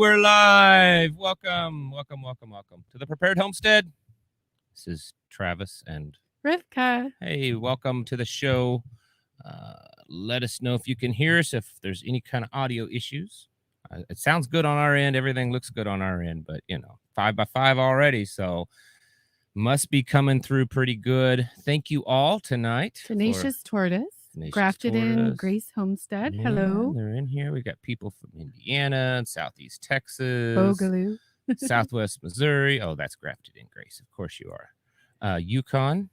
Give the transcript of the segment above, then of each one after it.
we're live. Welcome to the Prepared Homestead. This is Travis and Rivkah. Hey, welcome to the show. Let us know if you can hear us, if there's any kind of audio issues. It sounds good on our end. Everything looks good on our end, but 5x5 already, so must be coming through pretty good. Thank you all tonight. Tenacious Tortoise. Grafted in Grace Homestead. Yeah, hello. They're in here. We got people from Indiana and Southeast Texas. Boogaloo. Southwest Missouri. Oh, that's Grafted in Grace. Of course you are. Yukon,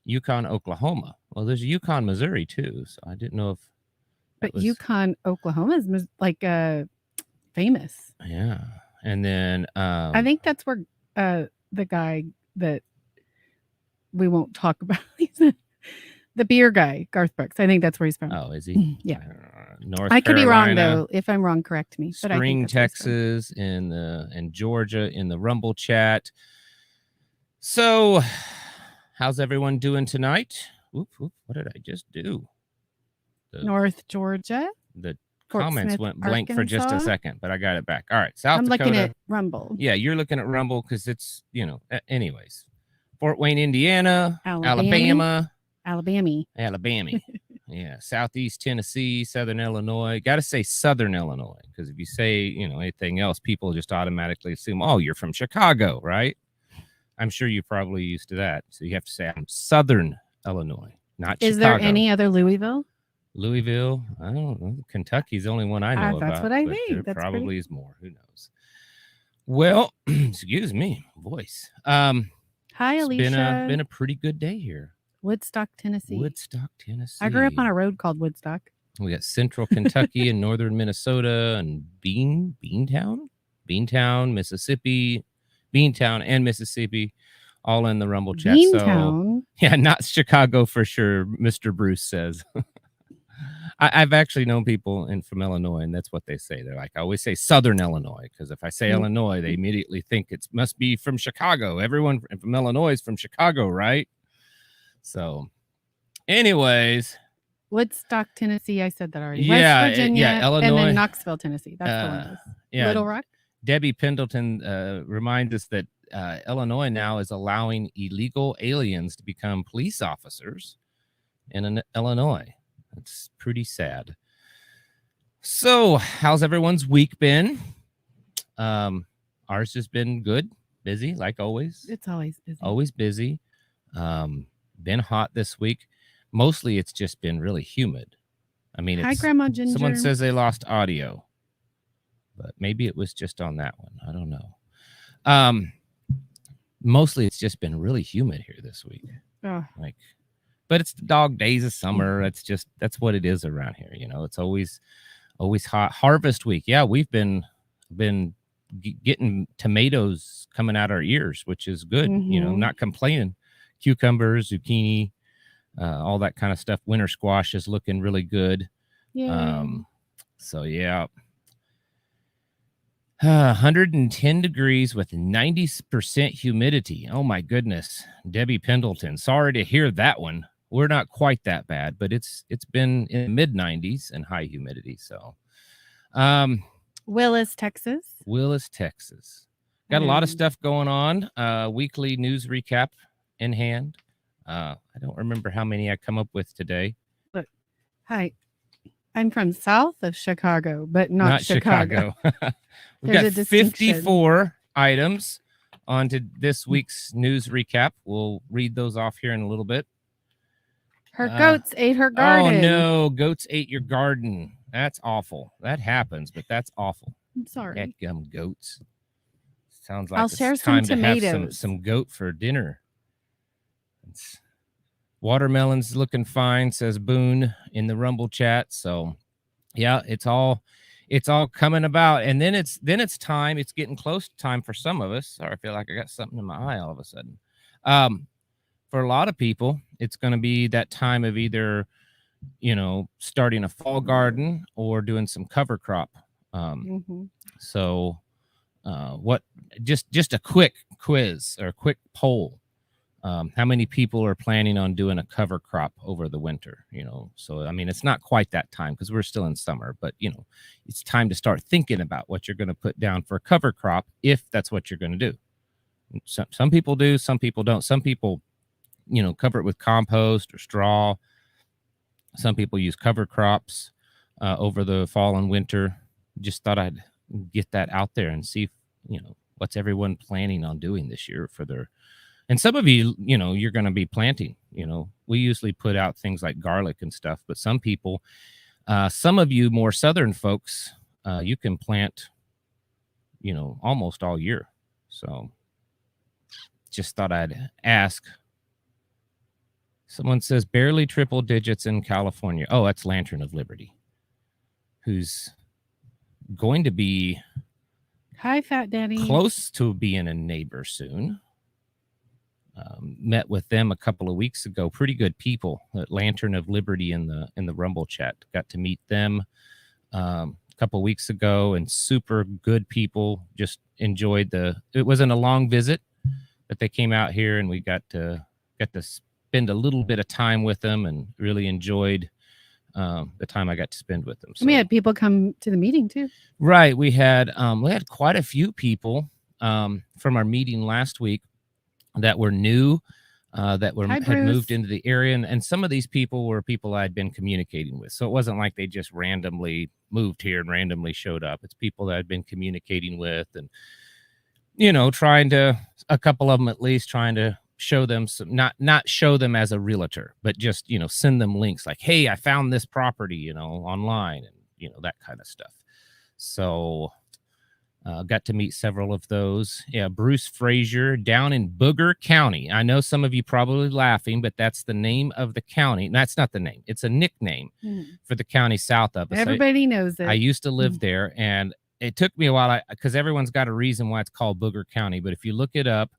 Oklahoma. Well, there's Yukon, Missouri too. So I didn't know if. But Yukon, Oklahoma is like famous. Yeah. And then. I think that's where the guy that we won't talk about. The beer guy, Garth Brooks. I think that's where he's from. Oh, is he? Yeah. North I could Carolina, be wrong though. If I'm wrong, correct me. But Spring, I think Texas, and Georgia in the Rumble chat. So, how's everyone doing tonight? What did I just do? North Georgia. The Fort comments Smith, went blank for just a second, but I got it back. All right, South I'm Dakota. looking at Rumble. Yeah, you're looking at Rumble because it's anyways. Fort Wayne, Indiana, Alabama. Yeah, Southeast Tennessee, Southern Illinois. Got to say Southern Illinois because if you say, anything else, people just automatically assume, oh, you're from Chicago, right? I'm sure you're probably used to that. So you have to say, I'm Southern Illinois, not Chicago. Is there any other Louisville? Louisville? I don't know. Kentucky's the only one I know about. That's what I think. There probably is more. Who knows? Well, excuse me, voice. Hi, Alicia. Been a pretty good day here. Woodstock, Tennessee. I grew up on a road called Woodstock. We got Central Kentucky and Northern Minnesota and Beantown, Mississippi, Beantown and Mississippi, all in the Rumble chat. Beantown? So, yeah, not Chicago for sure, Mr. Bruce says. I've actually known people from Illinois, and that's what they say. They're like, I always say Southern Illinois, because if I say Illinois, they immediately think it must be from Chicago. Everyone from Illinois is from Chicago, right? So, anyways. Woodstock, Tennessee. I said that already. Yeah, West Virginia, Illinois. And then Knoxville, Tennessee. That's the one of those. Yeah, Little Rock. Debbie Pendleton reminds us that Illinois now is allowing illegal aliens to become police officers in Illinois. That's pretty sad. So, how's everyone's week been? Ours has been good, busy, like always. It's always busy. Always busy. Been hot this week. Mostly it's just been really humid. I mean, Hi, Grandma Ginger. Someone says they lost audio, but maybe it was just on that one. I don't know. Mostly it's just been really humid here this week. Oh. But it's the dog days of summer. That's what it is around here. It's always hot. Harvest week. Yeah, we've been getting tomatoes coming out our ears, which is good. Not complaining. Cucumbers, zucchini, all that kind of stuff. Winter squash is looking really good. Yeah. So yeah. 110 degrees with 90% humidity. Oh my goodness. Debbie Pendleton. Sorry to hear that one. We're not quite that bad, but it's been in the mid 90s and high humidity. So Willis, Texas. Got a lot of stuff going on. Weekly news recap in hand. I don't remember how many I come up with today. Look, hi. I'm from south of Chicago, but not Chicago. We've got 54 items onto this week's news recap. We'll read those off here in a little bit. Her goats ate her garden. Oh, no. Goats ate your garden. That's awful. That happens, but that's awful. I'm sorry. Headgum goats. Sounds like I'll it's share time some to have tomatoes. some goat for dinner. Watermelon's looking fine, says Boone in the Rumble chat. So, yeah, it's all coming about. And then it's time. It's getting close to time for some of us. Sorry, I feel like I got something in my eye all of a sudden. For a lot of people, it's going to be that time of either, starting a fall garden or doing some cover crop. So, just a quick quiz or a quick poll. How many people are planning on doing a cover crop over the winter? So I mean, it's not quite that time because we're still in summer, but it's time to start thinking about what you're going to put down for a cover crop if that's what you're going to do. Some people do, some people don't. Some people, cover it with compost or straw. Some people use cover crops over the fall and winter. Just thought I'd get that out there and see, what's everyone planning on doing this year for their. And some of you, you're going to be planting. We usually put out things like garlic and stuff, but some people, some of you more southern folks, you can plant, almost all year. So just thought I'd ask. Someone says barely triple digits in California. Oh, that's Lantern of Liberty, who's going to be Hi, Fat Daddy. close to being a neighbor soon. Met with them a couple of weeks ago. Pretty good people at Lantern of Liberty in the Rumble chat. Got to meet them a couple of weeks ago, and super good people. Just enjoyed it wasn't a long visit, but they came out here and we got to spend a little bit of time with them and really enjoyed the time I got to spend with them. So, we had people come to the meeting too. Right. We had quite a few people from our meeting last week that were new, that had moved into the area. And some of these people were people I'd been communicating with. So it wasn't like they just randomly moved here and randomly showed up. It's people that I'd been communicating with and, a couple of them at least, trying to show them some, not show them as a realtor, but just, send them links like, hey, I found this property, online and, that kind of stuff. So got to meet several of those. Yeah, Bruce Frazier down in Booger County. I know some of you probably laughing, but that's the name of the county. That's not the name. It's a nickname for the county south of us. Everybody knows it. I used to live there, and it took me a while because everyone's got a reason why it's called Booger County. But if you look it up,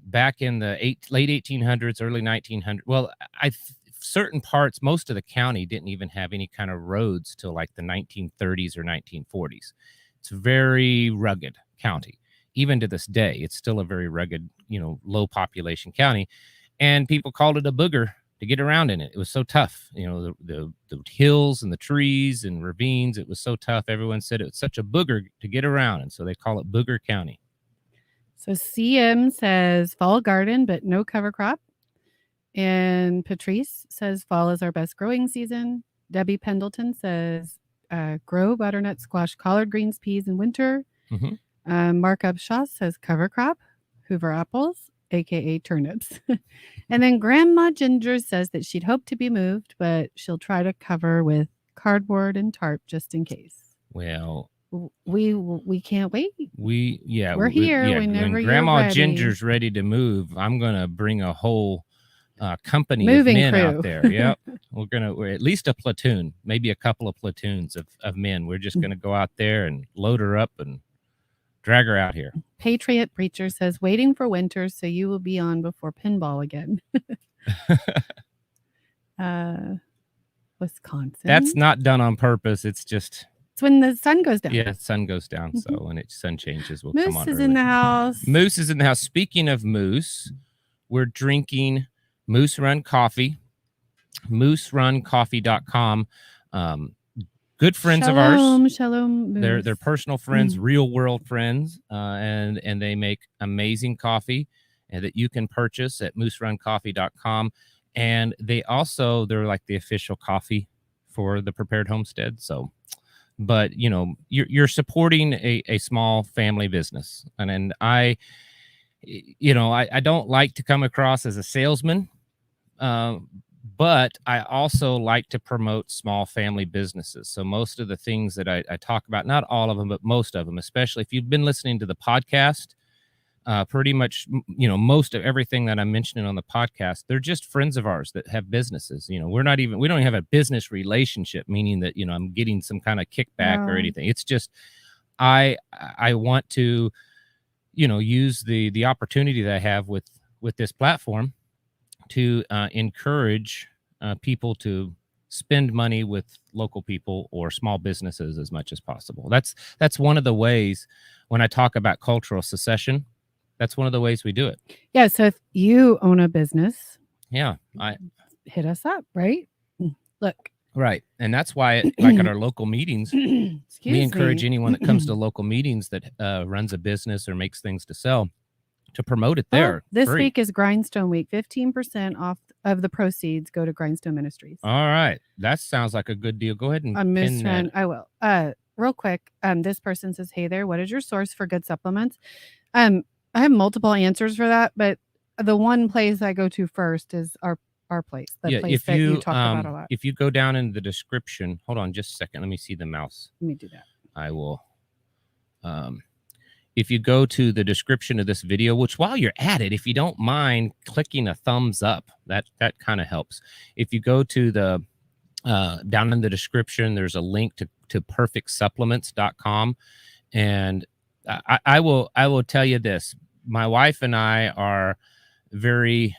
back in the late 1800s, early 1900s, well, certain parts, most of the county didn't even have any kind of roads till like the 1930s or 1940s. It's a very rugged county. Even to this day, it's still a very rugged, low population county. And people called it a booger to get around in it. It was so tough. The hills and the trees and ravines, it was so tough. Everyone said it was such a booger to get around. And so they call it Booger County. So CM says fall garden, but no cover crop. And Patrice says fall is our best growing season. Debbie Pendleton says grow butternut, squash, collard greens, peas in winter. Mark Upshaw says cover crop, Hoover apples, aka turnips. And then Grandma Ginger says that she'd hope to be moved, but she'll try to cover with cardboard and tarp just in case. Well, we can't wait. We're here whenever when Grandma you're ready. Ginger's ready to move, I'm gonna bring a whole company Moving of men crew. out there. Yep. We're at least a platoon, maybe a couple of platoons of men. We're just gonna go out there and load her up and drag her out here. Patriot Preacher says waiting for winter so you will be on before pinball again. Wisconsin. That's not done on purpose. It's when the sun goes down. Yeah, sun goes down. So when sun changes, we'll Moose come on. is in the house. Moose is in the house. Speaking of Moose, we're drinking Moose Run Coffee, mooseruncoffee.com. Good friends of ours. Shalom. They're personal friends, real world friends, and they make amazing coffee that you can purchase at mooseruncoffee.com. And they're like the official coffee for the Prepared Homestead. So, but you're supporting a small family business, and I don't like to come across as a salesman. But I also like to promote small family businesses. So most of the things that I talk about, not all of them, but most of them, especially if you've been listening to the podcast, pretty much, most of everything that I'm mentioning on the podcast, they're just friends of ours that have businesses. We don't even have a business relationship, meaning that, I'm getting some kind of kickback or anything. It's just, I want to, use the opportunity that I have with this platform to encourage people to spend money with local people or small businesses as much as possible. That's one of the ways when I talk about cultural secession, that's one of the ways we do it. Yeah. So if you own a business, Yeah, hit us up, right? Look. Right. And that's why, like at our local meetings, we encourage anyone that comes to local meetings that runs a business or makes things to sell to promote it there. This week is Grindstone Week. 15% off of the proceeds go to Grindstone Ministries. All right. That sounds like a good deal. Go ahead and pin that. I will. Real quick, this person says, hey there, what is your source for good supplements? I have multiple answers for that, but the one place I go to first is our place, place that you talk about a lot. If you go down in the description, hold on just a second. Let me see the mouse. Let me do that. I will. If you go to the description of this video, which while you're at it, if you don't mind clicking a thumbs up, that kind of helps. If you go to the down in the description, there's a link to perfectsupplements.com. And I will tell you this. My wife and I are very,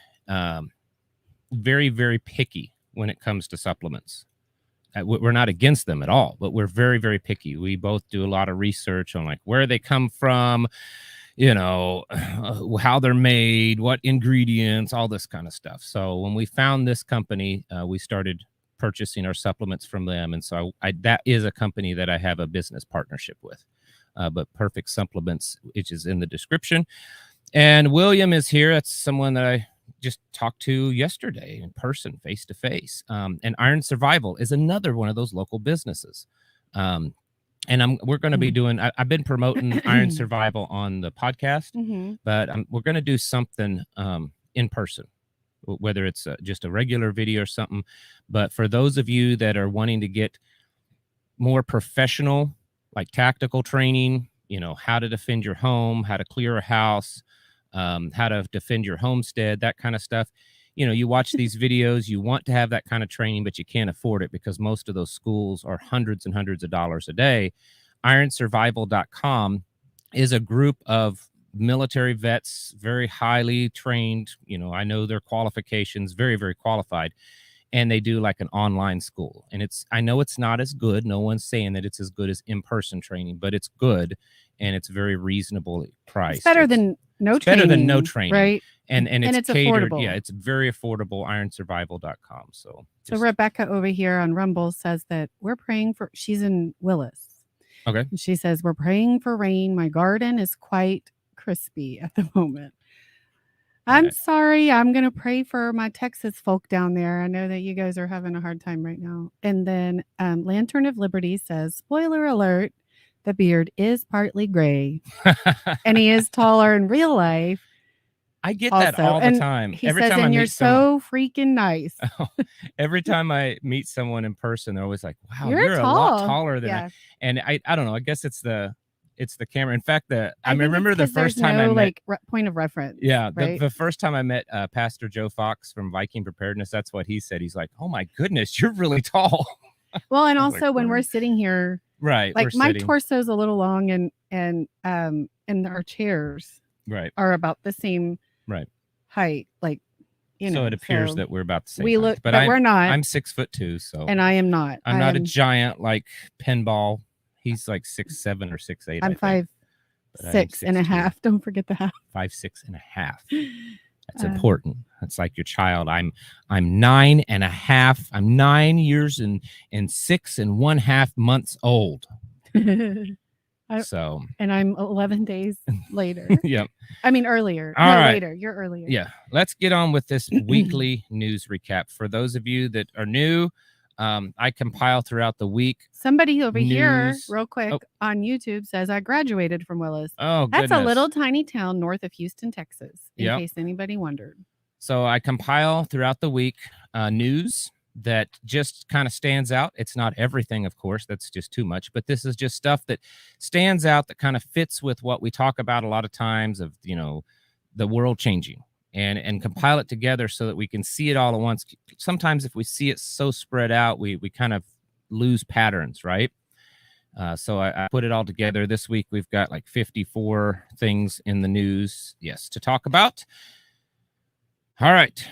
very, very picky when it comes to supplements. We're not against them at all, but we're very, very picky. We both do a lot of research on like where they come from, how they're made, what ingredients, all this kind of stuff. So when we found this company, we started purchasing our supplements from them. And so that is a company that I have a business partnership with. But Perfect Supplements, which is in the description. And William is here. That's someone that I just talked to yesterday in person, face to face. And Iron Survival is another one of those local businesses. And we're going to be doing, I've been promoting Iron Survival on the podcast, but we're going to do something in person, whether it's just a regular video or something. But for those of you that are wanting to get more professional, like tactical training, how to defend your home, how to clear a house, how to defend your homestead, that kind of stuff. You watch these videos, you want to have that kind of training, but you can't afford it because most of those schools are hundreds and hundreds of dollars a day. IronSurvival.com is a group of military vets, very highly trained. I know their qualifications, very, very qualified. And they do like an online school. And I know it's not as good. No one's saying that it's as good as in-person training, but it's good. And it's very reasonably priced. It's better than no training. Better than no training. Right. And it's catered. Affordable. Yeah, it's very affordable. IronSurvival.com. So Rebecca over here on Rumble says that we're praying for, she's in Willis. Okay. And she says, we're praying for rain. My garden is quite crispy at the moment. I'm sorry. I'm going to pray for my Texas folk down there. I know that you guys are having a hard time right now. And then Lantern of Liberty says, spoiler alert, the beard is partly gray. And he is taller in real life. I get that all the time. He says, and you're so freaking nice. Every time I meet someone in person, they're always like, wow, you're a lot taller than I. And I don't know. I guess it's the camera. In fact, I remember the first time I met point of reference. Yeah. Right? The first time I met Pastor Joe Fox from Viking Preparedness, that's what he said. He's like, oh my goodness, you're really tall. Well, and also when we're sitting here, right. Like my torso's a little long and our chairs are about the same height. Like, so it appears that we're about the same we look, height. but we're not. I'm 6'2", so and I am not. I'm not a giant like pinball. He's like 6'7" or 6'8". I'm 5'6.5". Don't forget the half. 5'6.5". That's important. That's like your child. I'm 9.5. I'm 9 years and 6.5 months old. And I'm 11 days later. Yep. I mean earlier. All right. Later. You're earlier. Yeah. Let's get on with this weekly news recap. For those of you that are new, I compile throughout the week. Somebody over here, real quick, on YouTube says, I graduated from Willis. Oh, that's a little tiny town north of Houston, Texas, in case anybody wondered. So I compile throughout the week news that just kind of stands out. It's not everything, of course. That's just too much. But this is just stuff that stands out that kind of fits with what we talk about a lot of times of, the world changing. And compile it together so that we can see it all at once. Sometimes if we see it so spread out, we kind of lose patterns, right? So I put it all together. This week, we've got like 54 things in the news, to talk about. All right.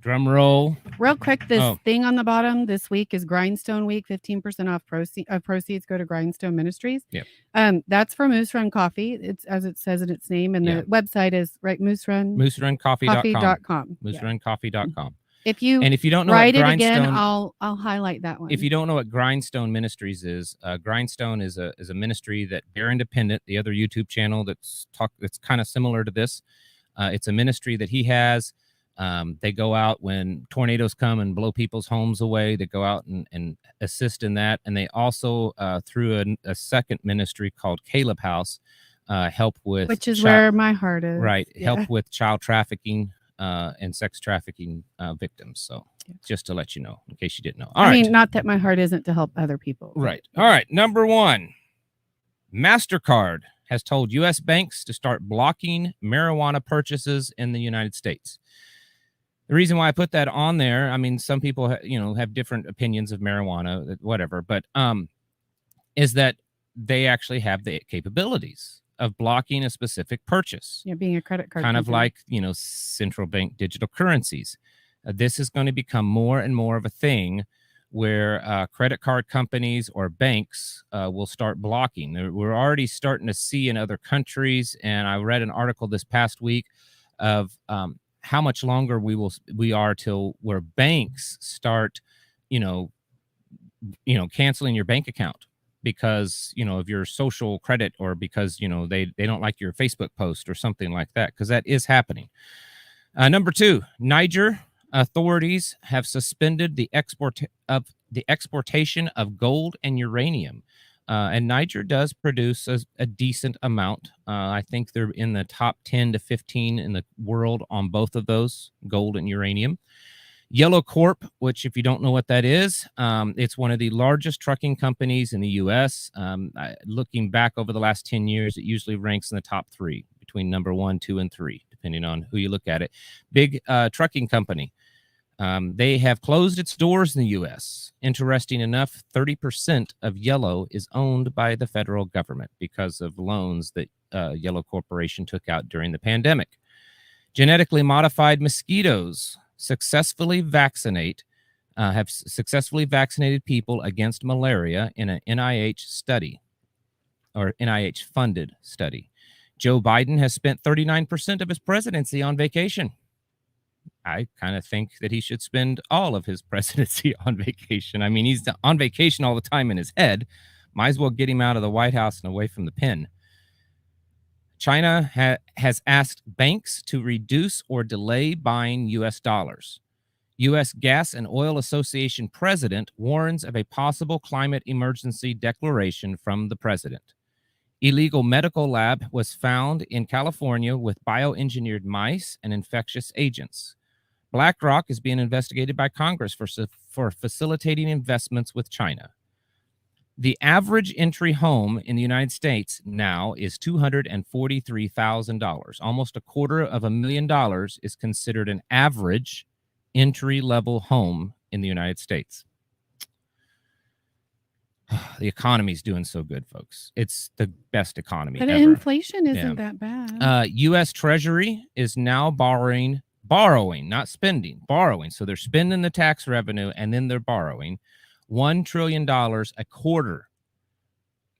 Drum roll. Real quick, this Oh. thing on the bottom this week is Grindstone Week. 15% off proceeds go to Grindstone Ministries. Yep. That's for Moose Run Coffee. It's as it says in its name, and the website is right mooseruncoffee.com. mooseruncoffee.com. If you don't know write what it again, Grindstone, I'll highlight that one. if you don't know what Grindstone Ministries is, Grindstone is a ministry that they're independent. The other YouTube channel that's kind of similar to this. It's a ministry that he has. They go out when tornadoes come and blow people's homes away. They go out and assist in that. And they also, through a second ministry called Caleb House, help with... Which is where my heart is. Right. Yeah. Help with child trafficking and sex trafficking victims. So just to let you know, in case you didn't know. I mean, not that my heart isn't to help other people. Right. All right. Number 1, MasterCard has told U.S. banks to start blocking marijuana purchases in the United States. The reason why I put that on there, I mean, some people, have different opinions of marijuana, whatever, but is that they actually have the capabilities of blocking a specific purchase. Yeah, being a credit card kind company. of like, central bank digital currencies. This is going to become more and more of a thing where credit card companies or banks will start blocking. We're already starting to see in other countries, and I read an article this past week of how much longer we are till where banks start, canceling your bank account because, of your social credit, or because, they don't like your Facebook post or something like that, because that is happening. Number 2, Niger authorities have suspended the exportation of gold and uranium. And Niger does produce a decent amount. I think they're in the top 10 to 15 in the world on both of those, gold and uranium. Yellow Corp, which if you don't know what that is, it's one of the largest trucking companies in the U.S. Looking back over the last 10 years, it usually ranks in the top 3, between number 1, 2, and 3, depending on who you look at it. Big trucking company. They have closed its doors in the U.S. Interesting enough, 30% of Yellow is owned by the federal government because of loans that Yellow Corporation took out during the pandemic. Genetically modified mosquitoes have successfully vaccinated people against malaria in an NIH study, or NIH-funded study. Joe Biden has spent 39% of his presidency on vacation. I kind of think that he should spend all of his presidency on vacation. I mean, he's on vacation all the time in his head. Might as well get him out of the White House and away from the pen. China has asked banks to reduce or delay buying U.S. dollars. U.S. Gas and Oil Association president warns of a possible climate emergency declaration from the president. Illegal medical lab was found in California with bioengineered mice and infectious agents. BlackRock is being investigated by Congress for facilitating investments with China. The average entry home in the United States now is $243,000. Almost $250,000 is considered an average entry-level home in the United States. The economy's doing so good, folks. It's the best economy but ever. Inflation isn't that bad. U.S. Treasury is now borrowing, not spending, borrowing. So they're spending the tax revenue and then they're borrowing $1 trillion a quarter.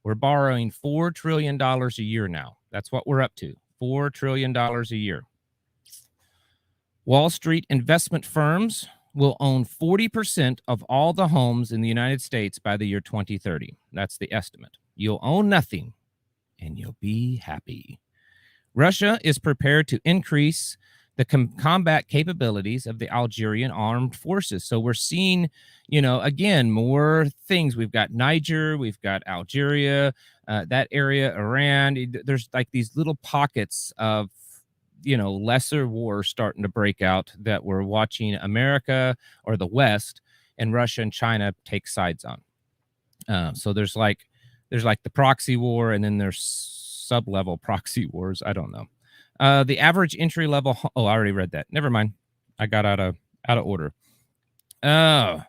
We're borrowing $4 trillion a year now. That's what we're up to, $4 trillion a year. Wall Street investment firms will own 40% of all the homes in the United States by the year 2030. That's the estimate. You'll own nothing and you'll be happy. Russia is prepared to increase the combat capabilities of the Algerian armed forces. So we're seeing, again, more things. We've got Niger, we've got Algeria, that area, Iran. There's like these little pockets of, lesser wars starting to break out that we're watching America or the West and Russia and China take sides on. So there's like the proxy war, and then there's sub-level proxy wars. I don't know. The average entry level. I already read that. Never mind. I got out of order. The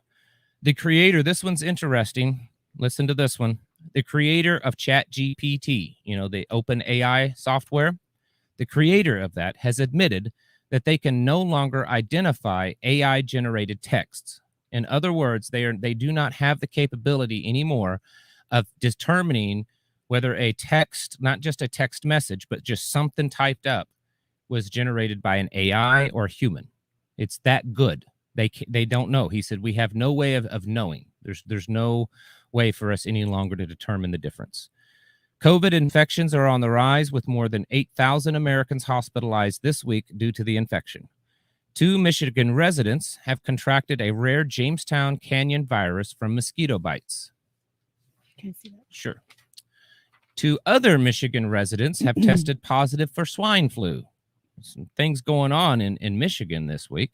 creator. This one's interesting. Listen to this one. The creator of ChatGPT, the open AI software, the creator of that has admitted that they can no longer identify AI-generated texts. In other words, they do not have the capability anymore of determining whether a text, not just a text message, but just something typed up, was generated by an AI or human. It's that good. They don't know. He said, we have no way of knowing. There's no way for us any longer to determine the difference. COVID infections are on the rise, with more than 8,000 Americans hospitalized this week due to the infection. 2 Michigan residents have contracted a rare Jamestown Canyon virus from mosquito bites. Can I see that? Sure. 2 other Michigan residents have tested positive for swine flu. Some things going on in Michigan this week.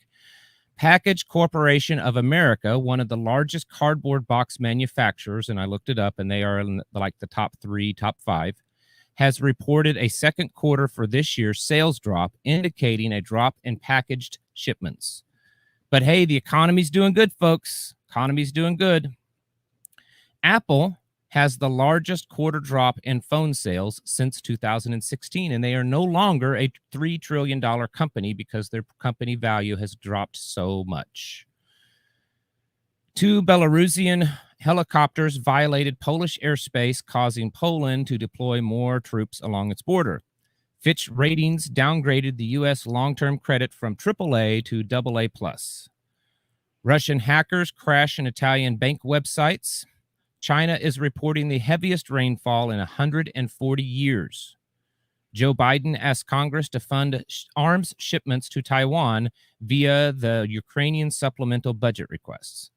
Package Corporation of America, one of the largest cardboard box manufacturers, and I looked it up, and they are in like the top 3, top 5, has reported a second quarter for this year's sales drop, indicating a drop in packaged shipments. But hey, the economy's doing good, folks. Economy's doing good. Apple has the largest quarter drop in phone sales since 2016, and they are no longer a $3 trillion company because their company value has dropped so much. 2 Belarusian helicopters violated Polish airspace, causing Poland to deploy more troops along its border. Fitch Ratings downgraded the U.S. long-term credit from AAA to AA+. Russian hackers crash in Italian bank websites. China is reporting the heaviest rainfall in 140 years. Joe Biden asked Congress to fund arms shipments to Taiwan via the Ukrainian supplemental budget requests.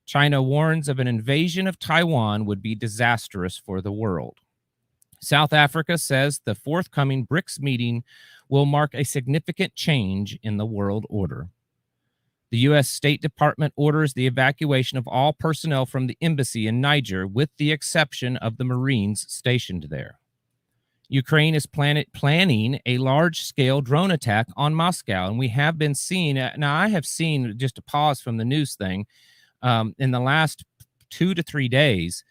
China warns of an invasion of Taiwan would be disastrous for the world. South Africa says the forthcoming BRICS meeting will mark a significant change in the world order. The U.S. State Department orders the evacuation of all personnel from the embassy in Niger, with the exception of the Marines stationed there. Ukraine is planning a large-scale drone attack on Moscow, and we have been seeing, now I have seen, just a pause from the news thing, in the last 2 to 3 days,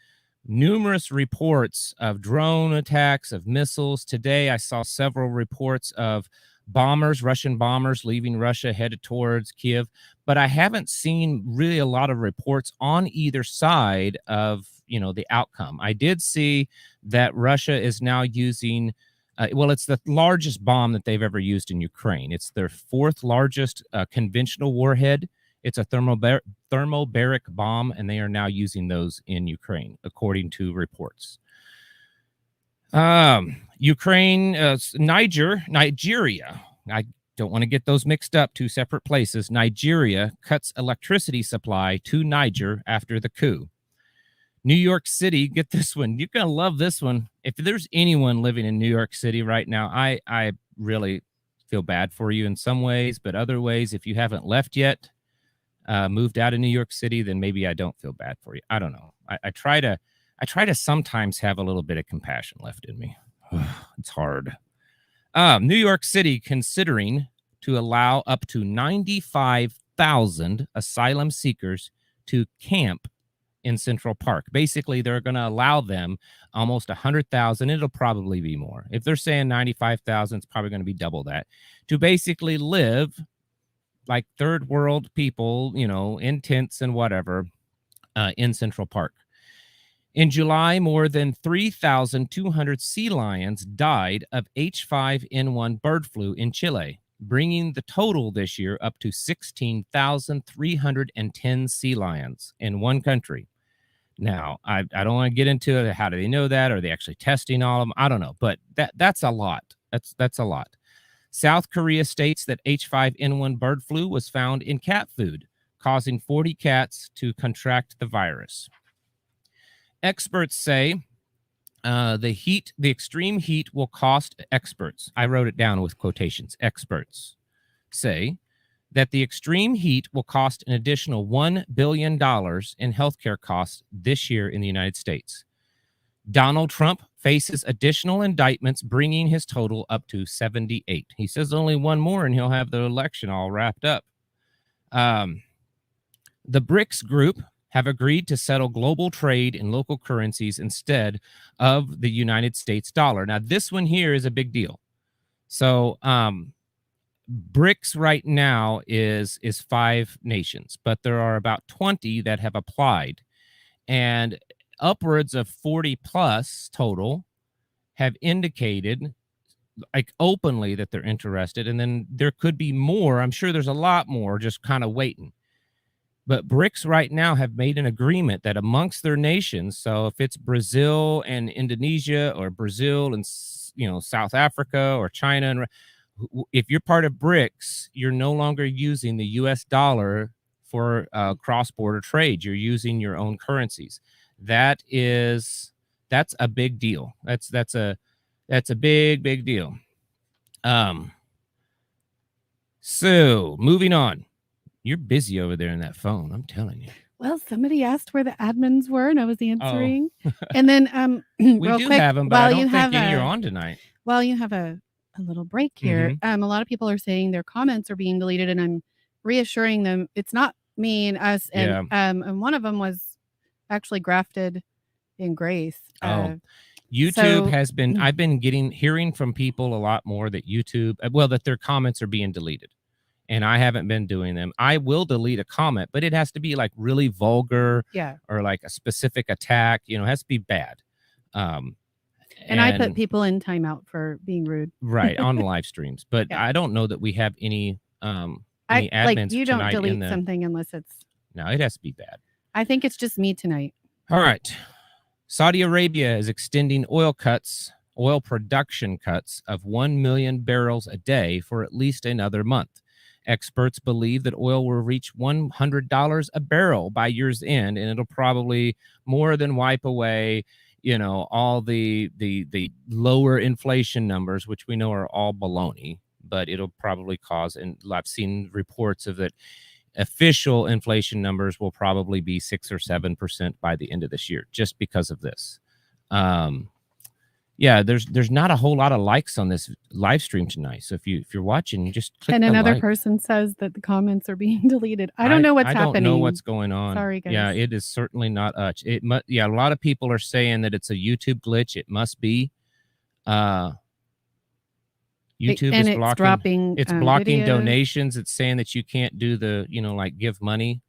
numerous reports of drone attacks, of missiles. Today, I saw several reports of bombers, Russian bombers leaving Russia, headed towards Kiev. But I haven't seen really a lot of reports on either side of, the outcome. I did see that Russia is now using, it's the largest bomb that they've ever used in Ukraine. It's their 4th largest conventional warhead. It's a thermobaric bomb, and they are now using those in Ukraine, according to reports. Ukraine, Nigeria. I don't want to get those mixed up, 2 separate places. Nigeria cuts electricity supply to Niger after the coup. New York City, get this one. You're going to love this one. If there's anyone living in New York City right now, I really feel bad for you in some ways, but other ways, if you haven't left yet, moved out of New York City, then maybe I don't feel bad for you. I don't know. I try to sometimes have a little bit of compassion left in me. It's hard. New York City considering to allow up to 95,000 asylum seekers to camp in Central Park. Basically, they're going to allow them almost 100,000. It'll probably be more. If they're saying 95,000, it's probably going to be double that, to basically live like third world people, in tents and whatever, in Central Park. In July, more than 3,200 sea lions died of H5N1 bird flu in Chile, bringing the total this year up to 16,310 sea lions in one country. Now, I don't want to get into it. How do they know that? Are they actually testing all of them? I don't know, but that's a lot. That's a lot. South Korea states that H5N1 bird flu was found in cat food, causing 40 cats to contract the virus. Experts say the extreme heat will cost experts. I wrote it down with quotations. Experts say that the extreme heat will cost an additional $1 billion in healthcare costs this year in the United States. Donald Trump faces additional indictments, bringing his total up to 78. He says only one more and he'll have the election all wrapped up. The BRICS group have agreed to settle global trade in local currencies instead of the United States dollar. Now, this one here is a big deal. So BRICS right now is 5 nations, but there are about 20 that have applied, and upwards of 40 plus total have indicated like openly that they're interested. And then there could be more. I'm sure there's a lot more just kind of waiting. But BRICS right now have made an agreement that amongst their nations, so if it's Brazil and Indonesia, or Brazil and South Africa or China, and if you're part of BRICS, you're no longer using the US dollar for cross-border trade. You're using your own currencies. That's a big deal. That's a big deal. So moving on. You're busy over there in that phone, I'm telling you. Well, somebody asked where the admins were, and I was answering. And then, we real do quick, have them, but I don't think any are on tonight. While you have a little break here, a lot of people are saying their comments are being deleted, and I'm reassuring them it's not me and us. And and one of them was actually Grafted in Grace. YouTube has been. I've been hearing from people a lot more that YouTube, that their comments are being deleted. And I haven't been doing them. I will delete a comment, but it has to be like really vulgar, or like a specific attack. It has to be bad. And I put people in timeout for being rude, right, on live streams. But I don't know that we have any admins you tonight. Don't delete something unless it's it has to be bad. I think it's just me tonight. All right, Saudi Arabia is extending oil production cuts of 1 million barrels a day for at least another month. Experts believe that oil will reach $100 a barrel by year's end, and it'll probably more than wipe away, all the lower inflation numbers, which we know are all baloney. But it'll probably cause, and I've seen reports of that official inflation numbers will probably be 6 or 7% by the end of this year, just because of this. There's not a whole lot of likes on this live stream tonight. So if you're watching, you just click. And another person says that the comments are being deleted. I don't know what's happening. I don't know what's going on. Sorry, guys. Yeah, it is certainly not us. A lot of people are saying that it's a YouTube glitch. It must be. YouTube is blocking. It's blocking donations. It's saying that you can't do the like give money,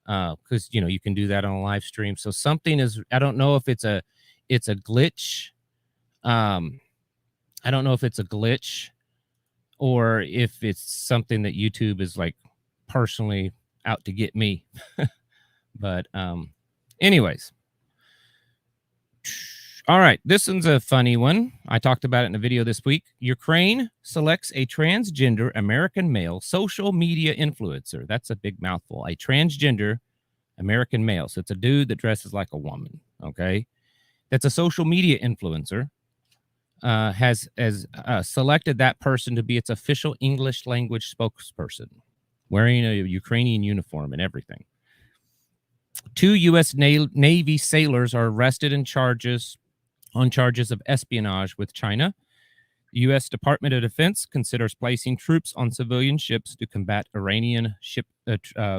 because you can do that on a live stream. So something is. I don't know if it's a glitch. I don't know if it's a glitch or if it's something that YouTube is like personally out to get me. But anyways. All right, this one's a funny one. I talked about it in a video this week. Ukraine selects a transgender American male social media influencer. That's a big mouthful. A transgender American male. So it's a dude that dresses like a woman, okay? That's a social media influencer. Has selected that person to be its official English language spokesperson, wearing a Ukrainian uniform and everything. 2 U.S. Navy sailors are arrested on charges of espionage with China. The U.S. Department of Defense considers placing troops on civilian ships to combat Iranian ship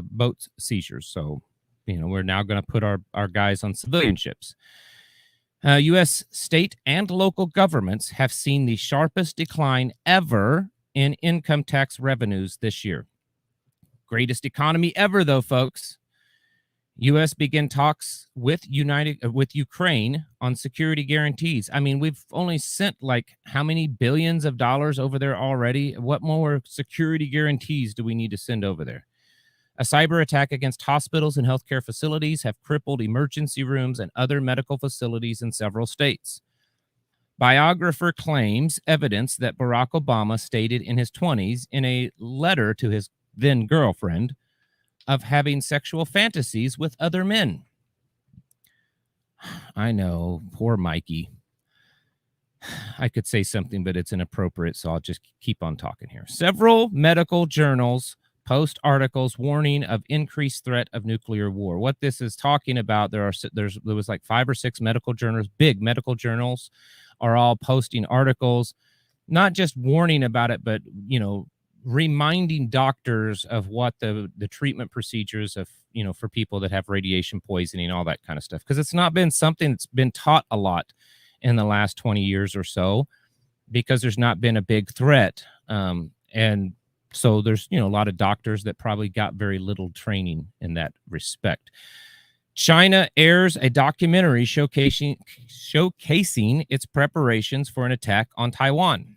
boat seizures. So, we're now going to put our guys on civilian ships. U.S. state and local governments have seen the sharpest decline ever in income tax revenues this year. Greatest economy ever, though, folks. U.S. began talks with Ukraine on security guarantees. I mean, we've only sent like how many billions of dollars over there already? What more security guarantees do we need to send over there? A cyber attack against hospitals and healthcare facilities have crippled emergency rooms and other medical facilities in several states. Biographer claims evidence that Barack Obama stated in his 20s in a letter to his then girlfriend of having sexual fantasies with other men. I know, poor Mikey. I could say something, but it's inappropriate, so I'll just keep on talking here. Several medical journals post articles warning of increased threat of nuclear war. What this is talking about, there was like 5 or 6 medical journals, big medical journals, are all posting articles, not just warning about it, but reminding doctors of what the treatment procedures of for people that have radiation poisoning, all that kind of stuff, because it's not been something that's been taught a lot in the last 20 years or so, because there's not been a big threat. And so there's, a lot of doctors that probably got very little training in that respect. China airs a documentary showcasing its preparations for an attack on Taiwan.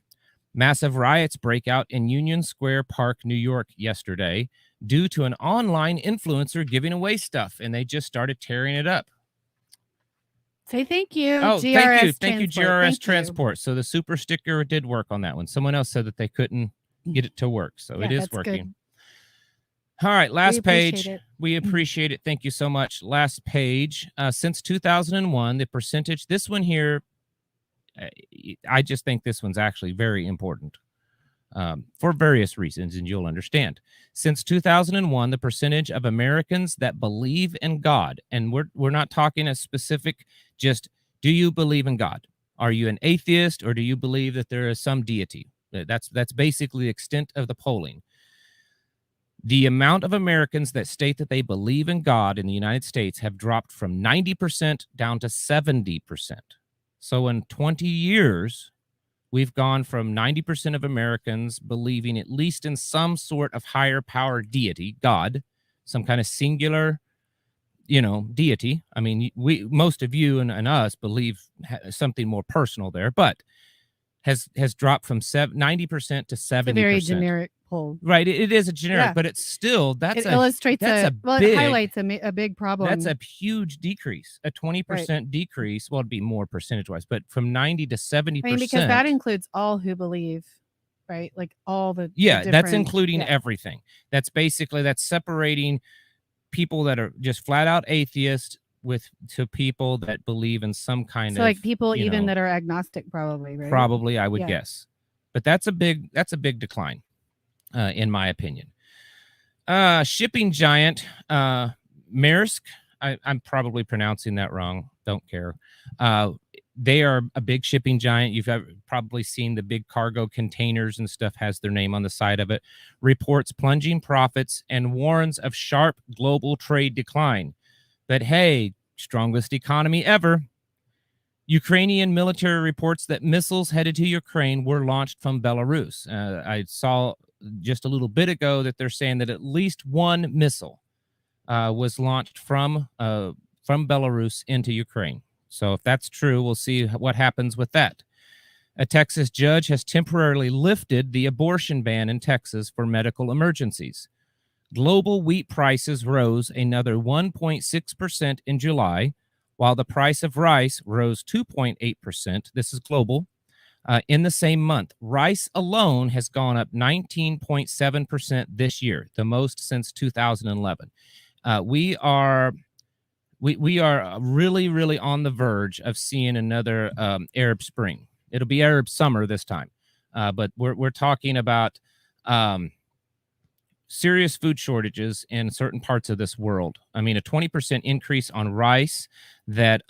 Massive riots break out in Union Square Park, New York yesterday due to an online influencer giving away stuff, and they just started tearing it up. Say thank you. Oh, GRS thank you, Transport. GRS Thank you. Transport. So the super sticker did work on that one. Someone else said that they couldn't get it to work, so it is that's working. good. All right, last page. It. We appreciate it. Thank you so much. Last page. Since 2001, the percentage, this one here, I just think this one's actually very important for various reasons, and you'll understand. Since 2001, the percentage of Americans that believe in God, and we're not talking a specific, just do you believe in God? Are you an atheist, or do you believe that there is some deity? That's basically the extent of the polling. The amount of Americans that state that they believe in God in the United States have dropped from 90% down to 70%. So in 20 years, we've gone from 90% of Americans believing at least in some sort of higher power deity, God, some kind of singular, deity. I mean, most of you and us believe something more personal there, but has dropped from 90% to 70%. It's a very generic poll. Right. It is a generic, but it's still, it highlights a big problem. That's a huge decrease, a 20% decrease. Well, it'd be more percentage wise, but from 90 to 70%. I mean, because that includes all who believe, right? Like all the that's including everything. That's separating people that are just flat out atheists to people that believe in some kind of, like people even that are agnostic, probably, right? Probably, I would guess. But that's a big decline, in my opinion. Shipping giant Maersk, I'm probably pronouncing that wrong. Don't care. They are a big shipping giant. You've probably seen the big cargo containers and stuff has their name on the side of it. Reports plunging profits and warns of sharp global trade decline. But hey, strongest economy ever. Ukrainian military reports that missiles headed to Ukraine were launched from Belarus. I saw just a little bit ago that they're saying that at least one missile was launched from Belarus into Ukraine. So if that's true, we'll see what happens with that. A Texas judge has temporarily lifted the abortion ban in Texas for medical emergencies. Global wheat prices rose another 1.6% in July, while the price of rice rose 2.8%. This is global. In the same month, rice alone has gone up 19.7% this year, the most since 2011. We are really, really on the verge of seeing another Arab Spring. It'll be Arab summer this time, but we're talking about serious food shortages in certain parts of this world. I mean, a 20% increase on rice that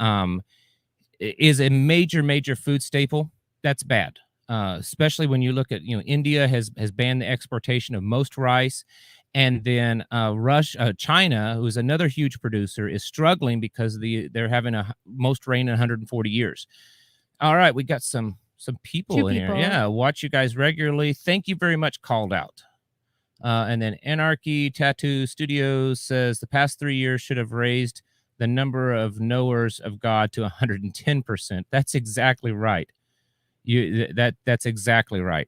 is a major food staple. That's bad, especially when you look at, India has banned the exportation of most rice. And then China, who's another huge producer, is struggling because they're having a most rain in 140 years. All right, we got some people in here. Yeah, watch you guys regularly. Thank you very much, called out. And then Anarchy Tattoo Studios says the past 3 years should have raised the number of knowers of God to 110%. That's exactly right. That's exactly right.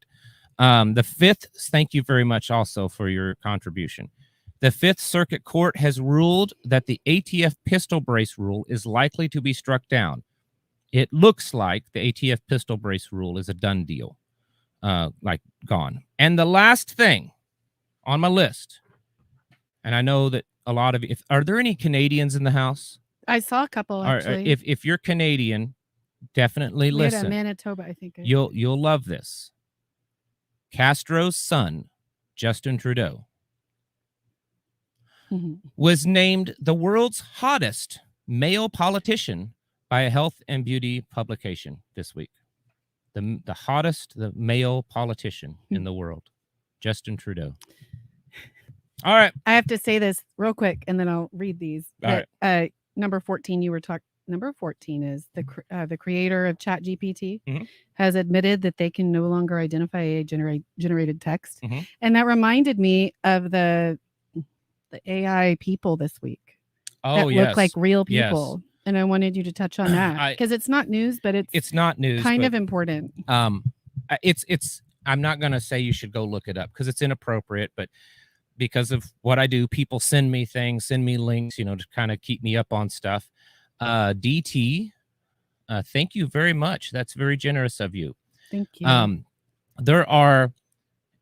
The Fifth, thank you very much also for your contribution. The Fifth Circuit Court has ruled that the ATF pistol brace rule is likely to be struck down. It looks like the ATF pistol brace rule is a done deal, like gone. And the last thing on my list, and I know that a lot of, are there any Canadians in the house? I saw a couple, actually. If you're Canadian, definitely listen. We had a Manitoba, I think. You'll love this. Castro's son, Justin Trudeau, was named the world's hottest male politician by a health and beauty publication this week. The hottest male politician in the world, Justin Trudeau. All right. I have to say this real quick, and then I'll read these. All right. Number 14, you were number 14 is the creator of ChatGPT Mhm. has admitted that they can no longer identify a generated text. Mhm. And that reminded me of the AI people this week Oh, that look like yes. real Yes. people. And I wanted you to touch on that because it's not news, but It's not news, kind but, of important. it's I'm not going to say you should go look it up because it's inappropriate, but because of what I do, people send me things, send me links, to kind of keep me up on stuff. DT, thank you very much. That's very generous of you. Thank you. There are,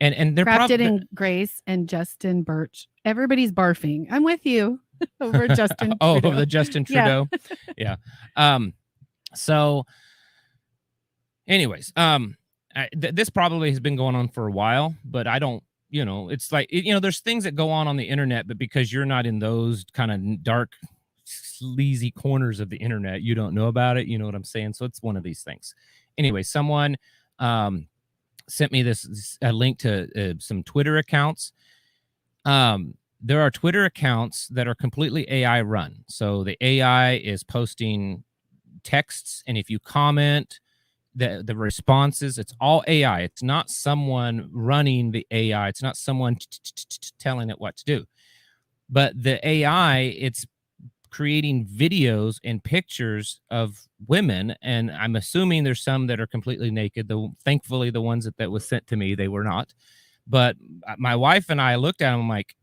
and they're Crafted probably and Grace and Justin Birch. Everybody's barfing. I'm with you over Justin oh, Trudeau. the Justin Trudeau. Yeah. So anyways, this probably has been going on for a while, but I don't, it's like, there's things that go on the internet, but because you're not in those kind of dark, sleazy corners of the internet, you don't know about it. You know what I'm saying? So it's one of these things. Anyway, someone sent me a link to some Twitter accounts. There are Twitter accounts that are completely AI run. So the AI is posting texts, and if you comment, the responses, it's all AI. It's not someone running the AI. It's not someone telling it what to do. But the AI, it's creating videos and pictures of women, and I'm assuming there's some that are completely naked. Thankfully, the ones that was sent to me, they were not. But my wife and I looked at them, I'm like,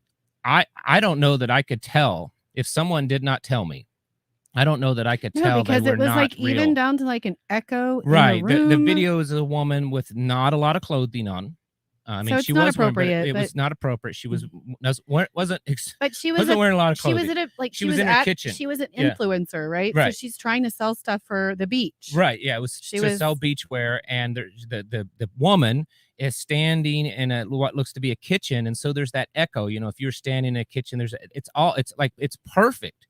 I don't know that I could tell if someone did not tell me. I don't know that I could tell because they were it was not like real. even down to like an echo Right. in the room. The video is a woman with not a lot of clothing on. I mean, So it's she not was wearing, but appropriate, it was not appropriate. She wasn't but she wasn't wearing a lot of she was clothing. at a like She was in her kitchen. she was an Yeah. influencer, right? Right. So she's trying to sell stuff for the beach. Right. Yeah. It was to sell beachwear, and the woman is standing in what looks to be a kitchen, and so there's that echo. If you're standing in a kitchen, it's perfect,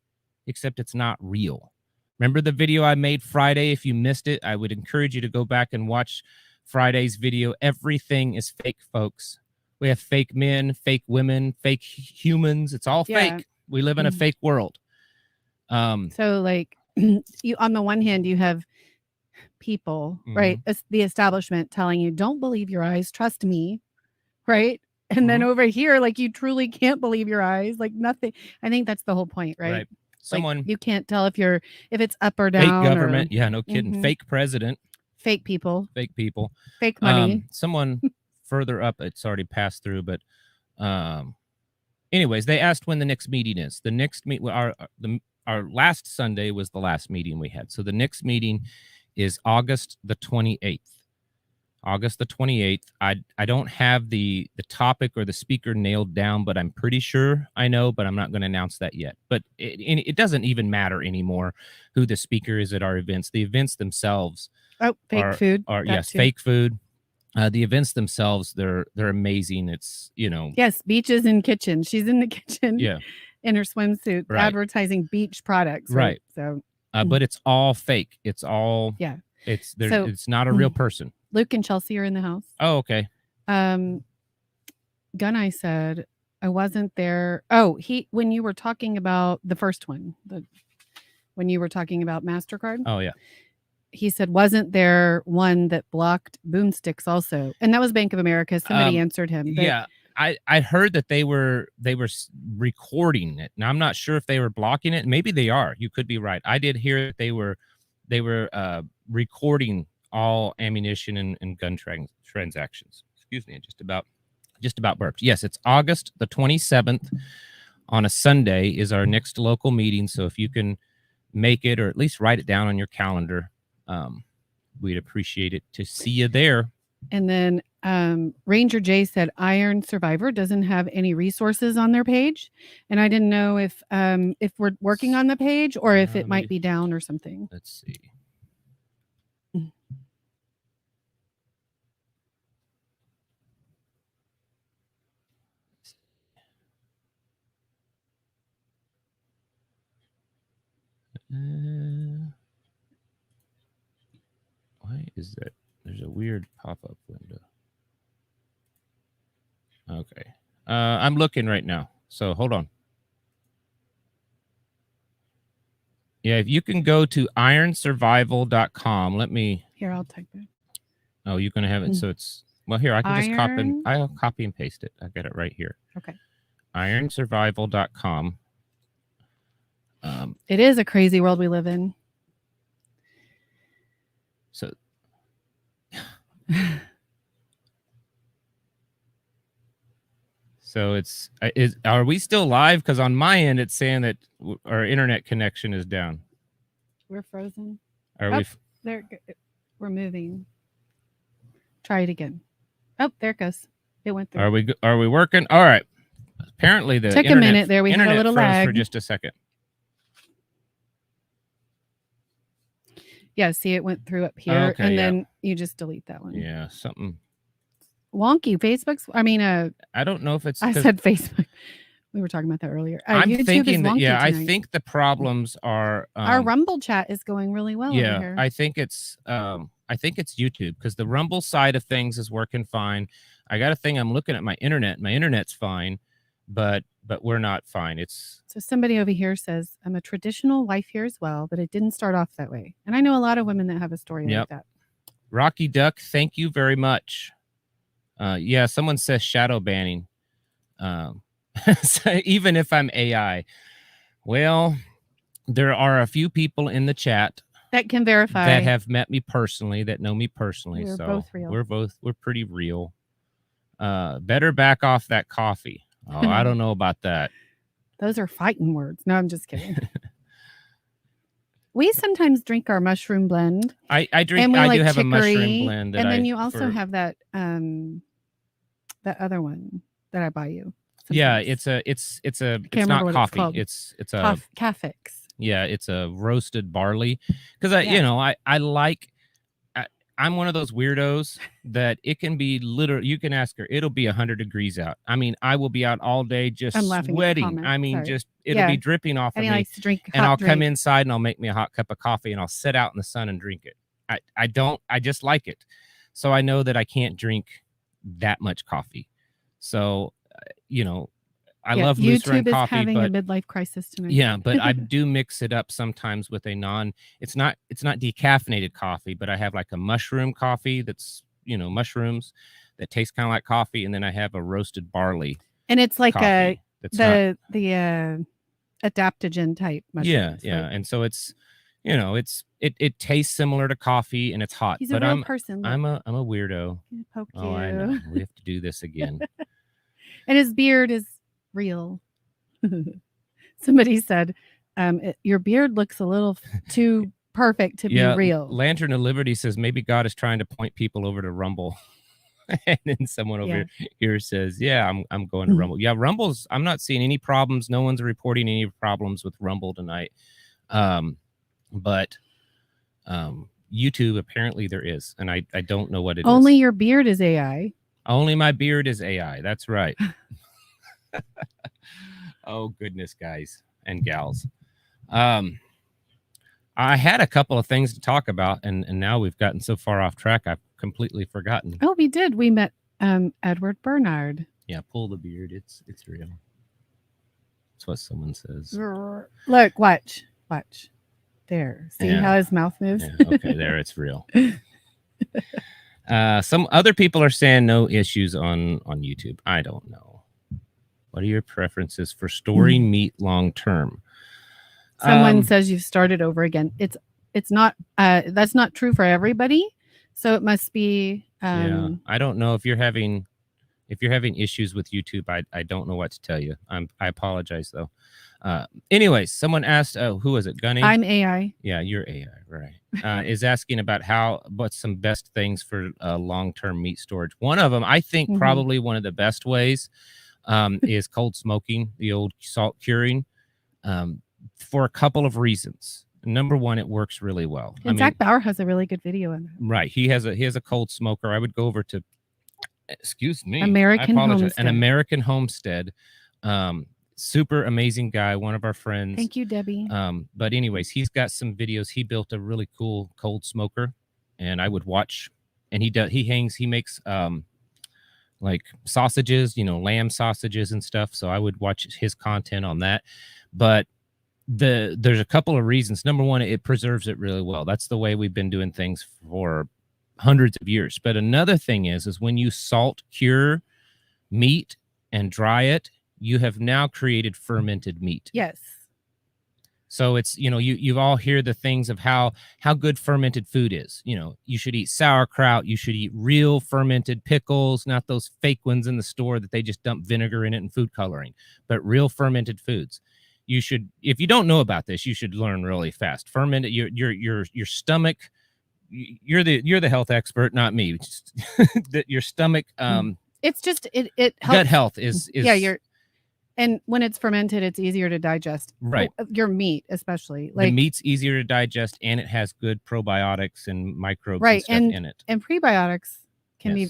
except it's not real. Remember the video I made Friday? If you missed it, I would encourage you to go back and watch Friday's video. Everything is fake, folks. We have fake men, fake women, fake humans. It's all fake. We live in a fake world. So like you, on the one hand, you have people, right? The establishment telling you, don't believe your eyes, trust me. Right. And then over here, like you truly can't believe your eyes, like nothing. I think that's the whole point, right? Someone, like, you can't tell if it's up or down. Fake government. Yeah, no kidding. Fake president. Fake people. Fake people. Fake money. Someone further up, it's already passed through, but anyways, they asked when the next meeting is. The next our last Sunday was the last meeting we had. So the next meeting is August the 28th. August the 28th. I don't have the topic or the speaker nailed down, but I'm pretty sure I know, but I'm not going to announce that yet. But it doesn't even matter anymore who the speaker is at our events. The events themselves fake food. Yes, fake food. The events themselves, they're amazing. It's, Yes, beaches and kitchen. She's in the kitchen. Yeah. In her swimsuit, advertising beach products. Right. So but it's all fake. It's all it's not a real person. Luke and Chelsea are in the house. Oh, okay. Gunai said, I wasn't there. Oh, when you were talking about the first one, when you were talking about MasterCard. Oh, yeah. He said, wasn't there one that blocked boomsticks also? And that was Bank of America. Somebody answered him. Yeah. I heard that they were recording it. Now I'm not sure if they were blocking it. Maybe they are. You could be right. I did hear that they were recording all ammunition and gun transactions. Excuse me, just about burped. Yes, it's August the 27th on a Sunday is our next local meeting. So if you can make it or at least write it down on your calendar, we'd appreciate it to see you there. And then Ranger J said Iron Survivor doesn't have any resources on their page, and I didn't know if we're working on the page or if it might be down or something. Let's see. Why is that? There's a weird pop-up window. Okay. I'm looking right now. So hold on. Yeah, if you can go to ironsurvival.com. Let me. Here, I'll type it. Oh, you're gonna have it. So it's well. Here, I can just Iron. I'll copy and paste it. I got it right here. Okay. Ironsurvival.com. It is a crazy world we live in. So. So are we still live? Because on my end, it's saying that our internet connection is down. We're frozen. Are we? We're moving. Try it again. Oh, there it goes. It went through. Are we working? All right. Apparently the took a minute there. We had a little lag for just a second. Yeah, see, it went through up here, okay, and then you just delete that one. Yeah, something wonky. Facebook's. I mean, I don't know if it's. I said Facebook. We were talking about that earlier. I'm YouTube thinking that. Yeah, tonight. I think the problems are. Our Rumble chat is going really well. Yeah, over here. I think it's. I think it's YouTube because the Rumble side of things is working fine. I got a thing. I'm looking at my internet. My internet's fine, but we're not fine. It's. So somebody over here says, I'm a traditional wife here as well, but it didn't start off that way. And I know a lot of women that have a story like that. Rocky Duck, thank you very much. Yeah, someone says shadow banning. So even if I'm AI, well, there are a few people in the chat that can verify that have met me personally, that know me personally. We're so both real. We're pretty real. Better back off that coffee. Oh, I don't know about that. Those are fighting words. No, I'm just kidding. We sometimes drink our mushroom blend. I drink. I do have a mushroom blend. And then you also have that that other one that I buy you. Sometimes. Yeah, it's not coffee. It's a Cafix. Yeah, it's a roasted barley. Because I like. I'm one of those weirdos that it can be literal. You can ask her. It'll be 100 degrees out. I mean, I will be out all day just sweating. I mean, it'll be dripping off of me. Likes to drink and I'll come inside and I'll make me a hot cup of coffee and I'll sit out in the sun and drink it. I just like it. So I know that I can't drink that much coffee. So, I love loose run coffee. YouTube is having a midlife crisis tonight. Yeah, but I do mix it up sometimes with it's not decaffeinated coffee, but I have like a mushroom coffee that's, mushrooms that taste kind of like coffee. And then I have a roasted barley. And it's like the adaptogen type mushrooms. Yeah. Right? And so it's, it tastes similar to coffee and it's hot. He's a real person. I'm a weirdo. Poke you. I know. We have to do this again. And his beard is real. Somebody said, your beard looks a little too perfect to be real. Lantern of Liberty says maybe God is trying to point people over to Rumble. And then someone over here says, yeah, I'm going to Rumble. Yeah, Rumble's, I'm not seeing any problems. No one's reporting any problems with Rumble tonight. But YouTube, apparently there is. And I don't know what it is. Only your beard is AI. Only my beard is AI. That's right. Oh, goodness, guys and gals. I had a couple of things to talk about, and now we've gotten so far off track, I've completely forgotten. Oh, we did. We met Edward Bernard. Yeah, pull the beard. It's real. That's what someone says. Look, watch. There. See how his mouth moves? Yeah, okay, there. It's real. Some other people are saying no issues on YouTube. I don't know. What are your preferences for storing meat long term? Someone says you've started over again. It's not that's not true for everybody. So it must be I don't know if you're having issues with YouTube. I don't know what to tell you. I apologize though. Anyways, someone asked, who was it? Gunny? I'm AI. Yeah, you're AI, right? Is asking about what's some best things for long-term meat storage. One of them, I think probably one of the best ways is cold smoking, the old salt curing, for a couple of reasons. Number one, it works really well. Zach Bauer has a really good video on that. Right. He has a cold smoker. I would go over to, excuse me, American Homestead. An American Homestead. Super amazing guy, one of our friends. Thank you, Debbie. But anyways, he's got some videos. He built a really cool cold smoker, and I would watch. And he makes like sausages, lamb sausages and stuff. So I would watch his content on that. But there's a couple of reasons. Number one, it preserves it really well. That's the way we've been doing things for hundreds of years. But another thing is when you salt cure meat and dry it, you have now created fermented meat. Yes. So it's, you all hear the things of how good fermented food is. You should eat sauerkraut. You should eat real fermented pickles, not those fake ones in the store that they just dump vinegar in it and food coloring, but real fermented foods. You should, if you don't know about this, you should learn really fast. Fermented, your stomach, you're the health expert, not me. Your stomach, it's just it helps. Gut health is and when it's fermented, it's easier to digest. Right. Your meat, especially. The meat's easier to digest, and it has good probiotics and microbes and stuff in it. And prebiotics can be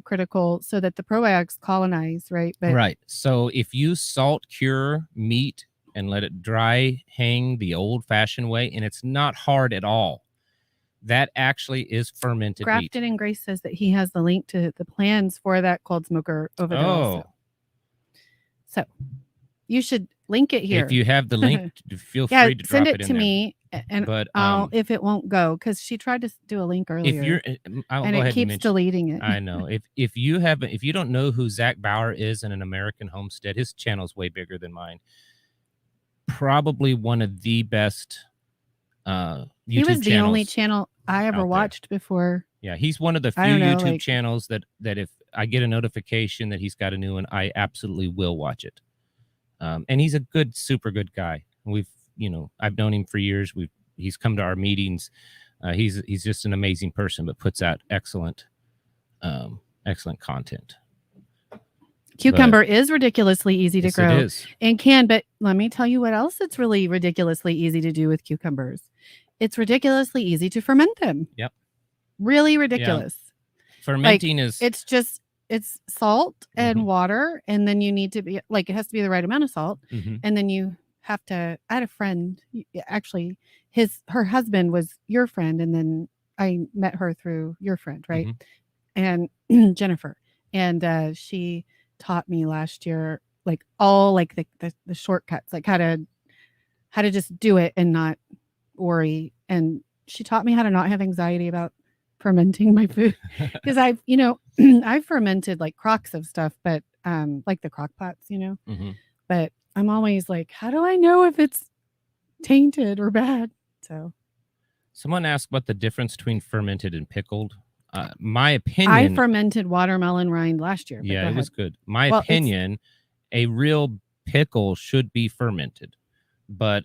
critical so that the probiotics colonize, right? But right. So if you salt cure meat and let it dry hang the old-fashioned way, and it's not hard at all, that actually is fermented meat. Grafted and Grace says that he has the link to the plans for that cold smoker over there also. So you should link it here. If you have the link, feel free to drop send it to me, and I'll if it won't go, because she tried to do a link earlier. And it keeps deleting it. I know. If you don't know who Zach Bauer is in an American Homestead, his channel is way bigger than mine. Probably one of the best YouTube he was the only channel I ever watched before. Yeah, he's one of the few YouTube channels that if I get a notification that he's got a new one, I absolutely will watch it. And he's a super good guy. I've known him for years. He's come to our meetings. He's just an amazing person, but puts out excellent content. Cucumber is ridiculously easy to grow. It is. But let me tell you what else it's really ridiculously easy to do with cucumbers. It's ridiculously easy to ferment them. Yep. Really ridiculous. Yeah. Fermenting is... It's salt and water, and then you need to be it has to be the right amount of salt, and then you have to. I had a friend, actually, her husband was your friend, and then I met her through your friend, right? And Jennifer, and she taught me last year all the shortcuts, how to just do it and not worry. And she taught me how to not have anxiety about fermenting my food, because I've fermented crocks of stuff, but the crock pots, but I'm always how do I know if it's tainted or bad? So someone asked what the difference between fermented and pickled. My opinion, I fermented watermelon rind last year. Yeah, it was good. My opinion, a real pickle should be fermented, but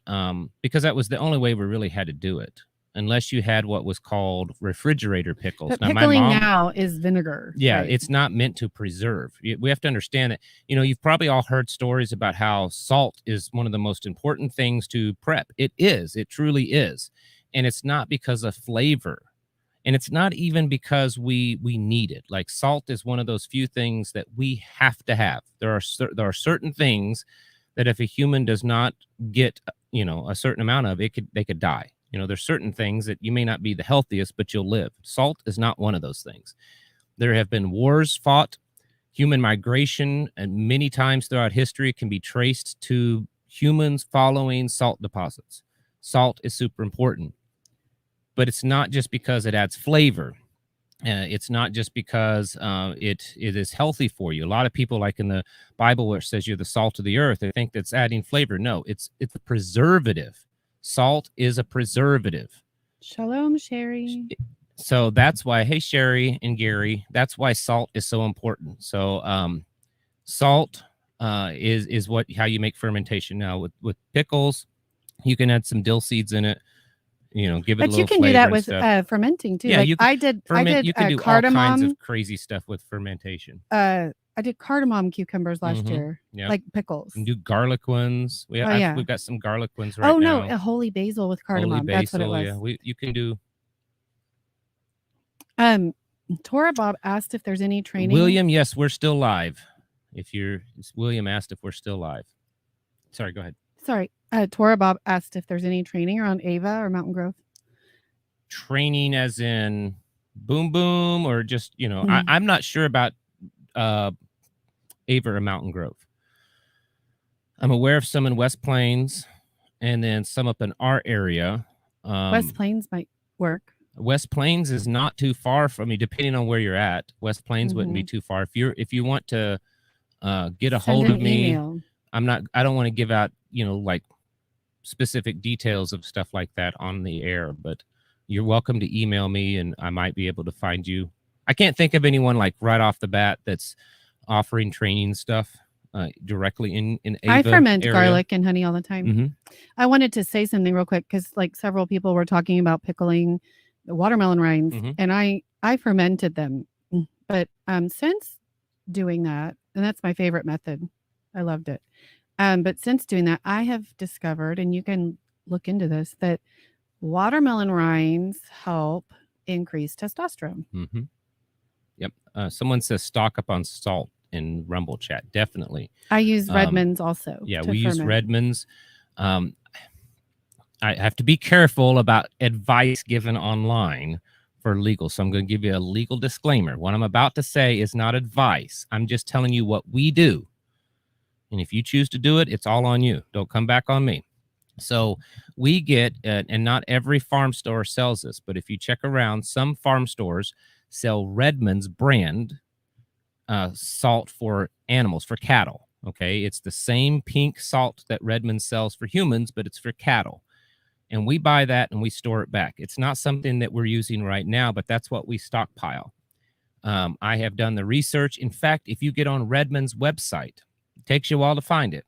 because that was the only way we really had to do it. Unless you had what was called refrigerator pickles. But pickling now is vinegar. Yeah, right? It's not meant to preserve. We have to understand that, you've probably all heard stories about how salt is one of the most important things to prep. It is. It truly is. And it's not because of flavor. And it's not even because we need it. Salt is one of those few things that we have to have. There are certain things that if a human does not get, a certain amount of, they could die. There's certain things that you may not be the healthiest, but you'll live. Salt is not one of those things. There have been wars fought, human migration, and many times throughout history can be traced to humans following salt deposits. Salt is super important, but it's not just because it adds flavor. It's not just because it is healthy for you. A lot of people, like in the Bible where it says you're the salt of the earth, they think that's adding flavor. No, it's a preservative. Salt is a preservative. Shalom, Sherry. So that's why, hey, Sherry and Gary, that's why salt is so important. So salt is how you make fermentation. Now with pickles, you can add some dill seeds in it. Give it a little flavor. But you can do that with fermenting too. Yeah, I did you can do cardamom, all kinds of crazy stuff with fermentation. I did cardamom cucumbers last year, like pickles. And do garlic ones. We've got some garlic ones right now. Oh no, a holy basil with cardamom. That's what it was. Yeah, you can do. Tora Bob asked if there's any training. William, yes, we're still live. William asked if we're still live. Sorry, go ahead. Sorry, Tora Bob asked if there's any training around Ava or Mountain Grove. Training as in boom boom, or just I'm not sure about Ava or Mountain Grove. I'm aware of some in West Plains. and then some up in our area. West Plains might work. West Plains is not too far from me, depending on where you're at. West Plains wouldn't be too far. If you want to get a hold of me, email. I don't want to give out, like specific details of stuff like that on the air, but you're welcome to email me and I might be able to find you. I can't think of anyone like right off the bat that's offering training stuff directly in Ava I ferment area. garlic and honey all the time. I wanted to say something real quick because like several people were talking about pickling the watermelon rinds, and I fermented them. But since doing that, and that's my favorite method, I loved it. But since doing that, I have discovered, and you can look into this, that watermelon rinds help increase testosterone. Yep. Someone says stock up on salt in Rumble chat. Definitely. I use Redmond's also. Yeah, we use Redmond's. I have to be careful about advice given online for legal. So I'm going to give you a legal disclaimer. What I'm about to say is not advice. I'm just telling you what we do. And if you choose to do it, it's all on you. Don't come back on me. So we get, and not every farm store sells this, but if you check around, some farm stores sell Redmond's brand salt for animals, for cattle. Okay, it's the same pink salt that Redmond sells for humans, but it's for cattle. And we buy that and we store it back. It's not something that we're using right now, but that's what we stockpile. I have done the research. In fact, if you get on Redmond's website, it takes you a while to find it,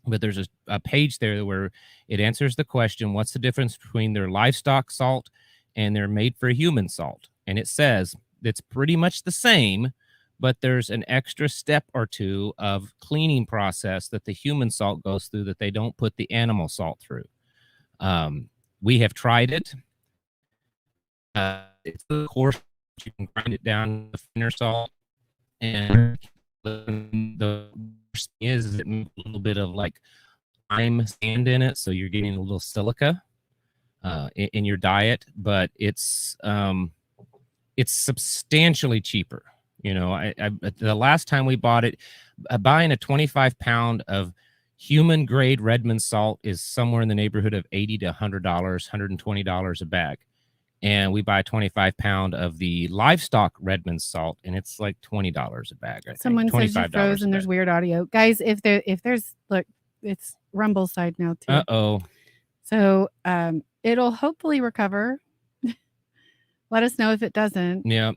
but there's a page there where it answers the question, what's the difference between their livestock salt and their made for human salt? And it says it's pretty much the same, but there's an extra step or two of cleaning process that the human salt goes through that they don't put the animal salt through. We have tried it. It's of course you can grind it down to finer salt, and the worst thing is it moves a little bit of like lime sand in it, so you're getting a little silica in your diet, but it's substantially cheaper. The last time we bought it, buying a 25-pound of human grade Redmond salt is somewhere in the neighborhood of $80 to $100, $120 a bag. And we buy a 25-pound of the livestock Redmond salt, and it's like $20 a bag. Someone says you froze and there's weird audio. Guys, if there's, look, it's Rumble side now too. Uh-oh. So it'll hopefully recover. Let us know if it doesn't. Yeah.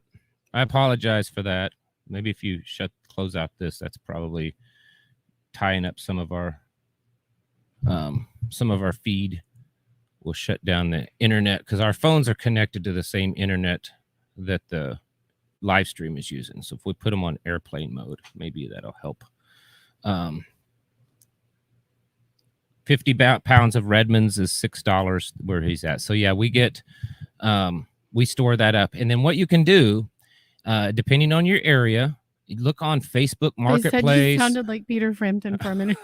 I apologize for that. Maybe if you close out this, that's probably tying up some of our feed. Will shut down the internet because our phones are connected to the same internet that the live stream is using. So if we put them on airplane mode, maybe that'll help. 50 pounds of Redmond's is $6 where he's at. So yeah, we get we store that up, and then what you can do, depending on your area, you look on Facebook Marketplace. They said you sounded like Peter Frampton for a minute.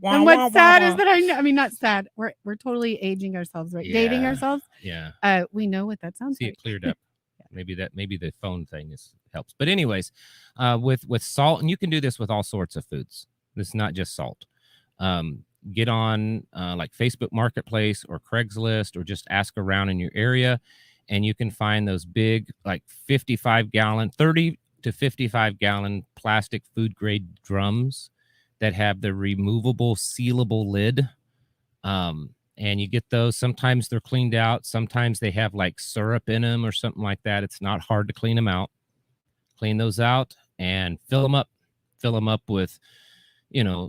And what's sad is that I mean, not sad. We're totally aging ourselves, right? Yeah. Dating ourselves. Yeah. We know what that sounds like. It cleared up. Yeah. Maybe the phone thing helps. But anyways, with salt, and you can do this with all sorts of foods. This is not just salt. Get on like Facebook Marketplace or Craigslist, or just ask around in your area, and you can find those big, like 55-gallon, 30 to 55-gallon plastic food grade drums that have the removable sealable lid. And you get those. Sometimes they're cleaned out. Sometimes they have like syrup in them or something like that. It's not hard to clean them out. Clean those out and fill them up. Fill them up with,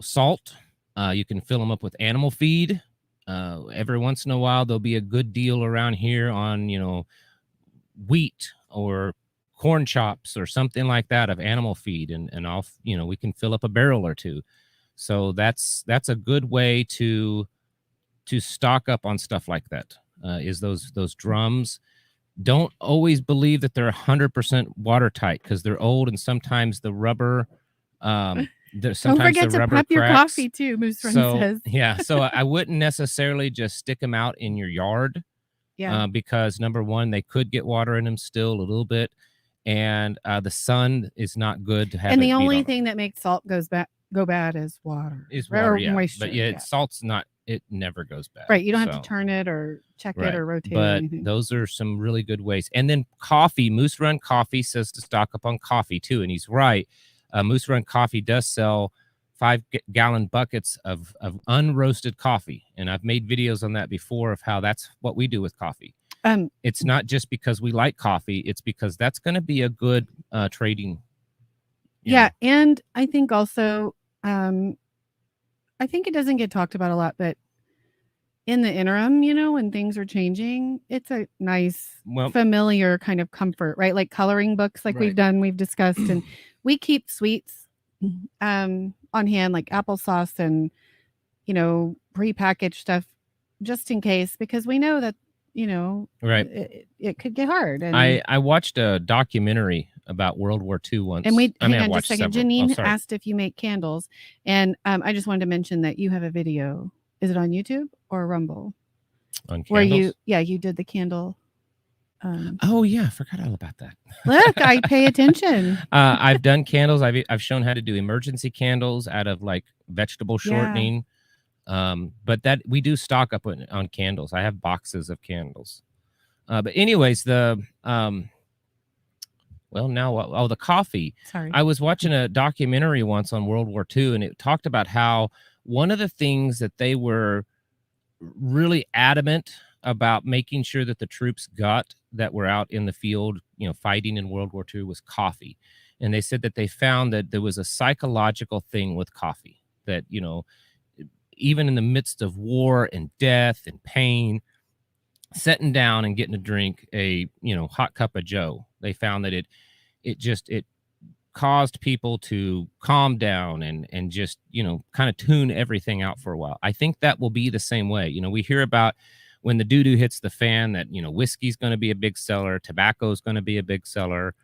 salt. You can fill them up with animal feed. Every once in a while, there'll be a good deal around here on, wheat or corn chops or something like that of animal feed. And I'll, we can fill up a barrel or two. So that's a good way to stock up on stuff like that, is those drums. Don't always believe that they're 100% watertight because they're old, and sometimes the rubber, don't forget to prep your coffee too, Moose Friend says. Yeah, so I wouldn't necessarily just stick them out in your yard. Yeah. Because number one, they could get water in them still a little bit, and the sun is not good to have. And the only thing that makes salt go bad as water. Is Or water, yeah. moisture. But yeah, salt's not. It never goes bad. Right. You don't have to turn it or check it or rotate it or anything. Those are some really good ways. And then coffee, Moose Run Coffee says to stock up on coffee too. And he's right. Moose Run Coffee does sell 5-gallon buckets of unroasted coffee. And I've made videos on that before of how that's what we do with coffee. It's not just because we like coffee. It's because that's going to be a good trading. Yeah. And I think also, I think it doesn't get talked about a lot, but in the interim, when things are changing, it's a nice, familiar kind of comfort, right? Like coloring books, like we've discussed, and we keep sweets on hand, like applesauce and, prepackaged stuff just in case, because we know that, it could get hard. And I watched a documentary about World War II once. And hang on just a second. Janine asked if you make candles. And I just wanted to mention that you have a video. Is it on YouTube or Rumble? On candles? Where you did the candle. Oh yeah, I forgot all about that. Look, I pay attention. I've done candles. I've shown how to do emergency candles out of like vegetable shortening. But that we do stock up on candles. I have boxes of candles. But anyways, the coffee. Sorry. I was watching a documentary once on World War II, and it talked about how one of the things that they were really adamant about making sure that the troops got that were out in the field, fighting in World War II was coffee. And they said that they found that there was a psychological thing with coffee that, even in the midst of war and death and pain, sitting down and getting to drink a hot cup of joe, they found that it caused people to calm down and just kind of tune everything out for a while. I think that will be the same way. We hear about when the doo-doo hits the fan that whiskey's going to be a big seller, tobacco is going to be a big seller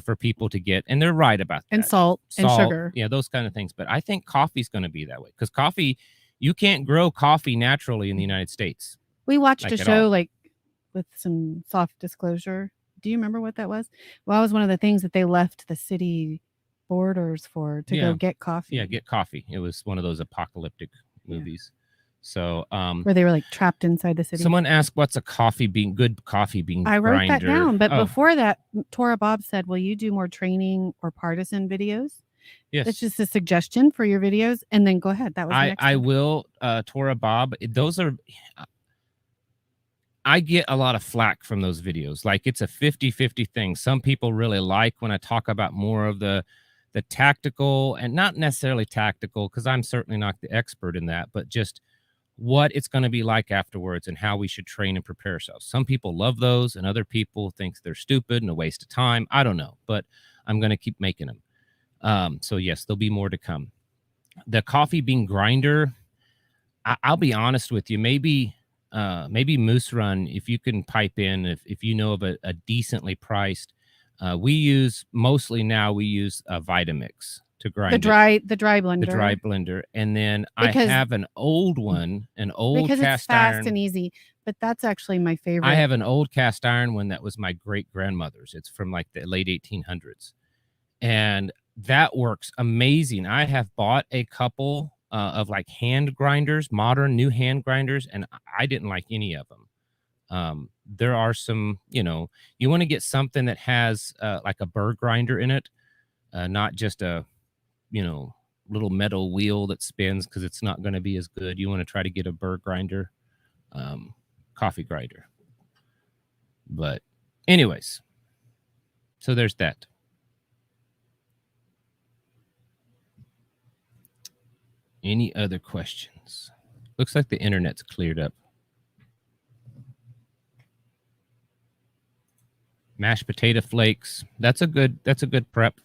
for people to get, and they're right about that. And salt and sugar, those kind of things. But I think coffee's going to be that way, because coffee, you can't grow coffee naturally in the United States. We watched a show with some soft disclosure. Do you remember what that was? Well, that was one of the things that they left the city borders for to go get coffee. Yeah, get coffee. It was one of those apocalyptic movies. So where they were like trapped inside the city. Someone asked, what's a good coffee bean grinder? I wrote that down. But before that, Tora Bob said, will you do more training or partisan videos? Yes. That's just a suggestion for your videos. And then go ahead. That was the next I will, Tora Bob. Those are... I get a lot of flack from those videos. Like, it's a 50-50 thing. Some people really like when I talk about more of the tactical, and not necessarily tactical, because I'm certainly not the expert in that, but just what it's going to be like afterwards and how we should train and prepare ourselves. Some people love those, and other people think they're stupid and a waste of time. I don't know, but I'm going to keep making them. So yes, there'll be more to come. The coffee bean grinder, I'll be honest with you, maybe Moose Run, if you can pipe in, if you know of a decently priced, we use a Vitamix to grind the dry blender. The dry blender. And then I have an old one, because it's fast and easy, but that's actually my favorite. I have an old cast iron one that was my great grandmother's. It's from like the late 1800s. And that works amazing. I have bought a couple of like hand grinders, modern new hand grinders, and I didn't like any of them. There are some, you want to get something that has like a burr grinder in it, not just a, little metal wheel that spins, because it's not going to be as good. You want to try to get a burr grinder, coffee grinder. But anyways, so there's that. Any other questions? Looks like the internet's cleared up. Mashed potato flakes. That's a good prep.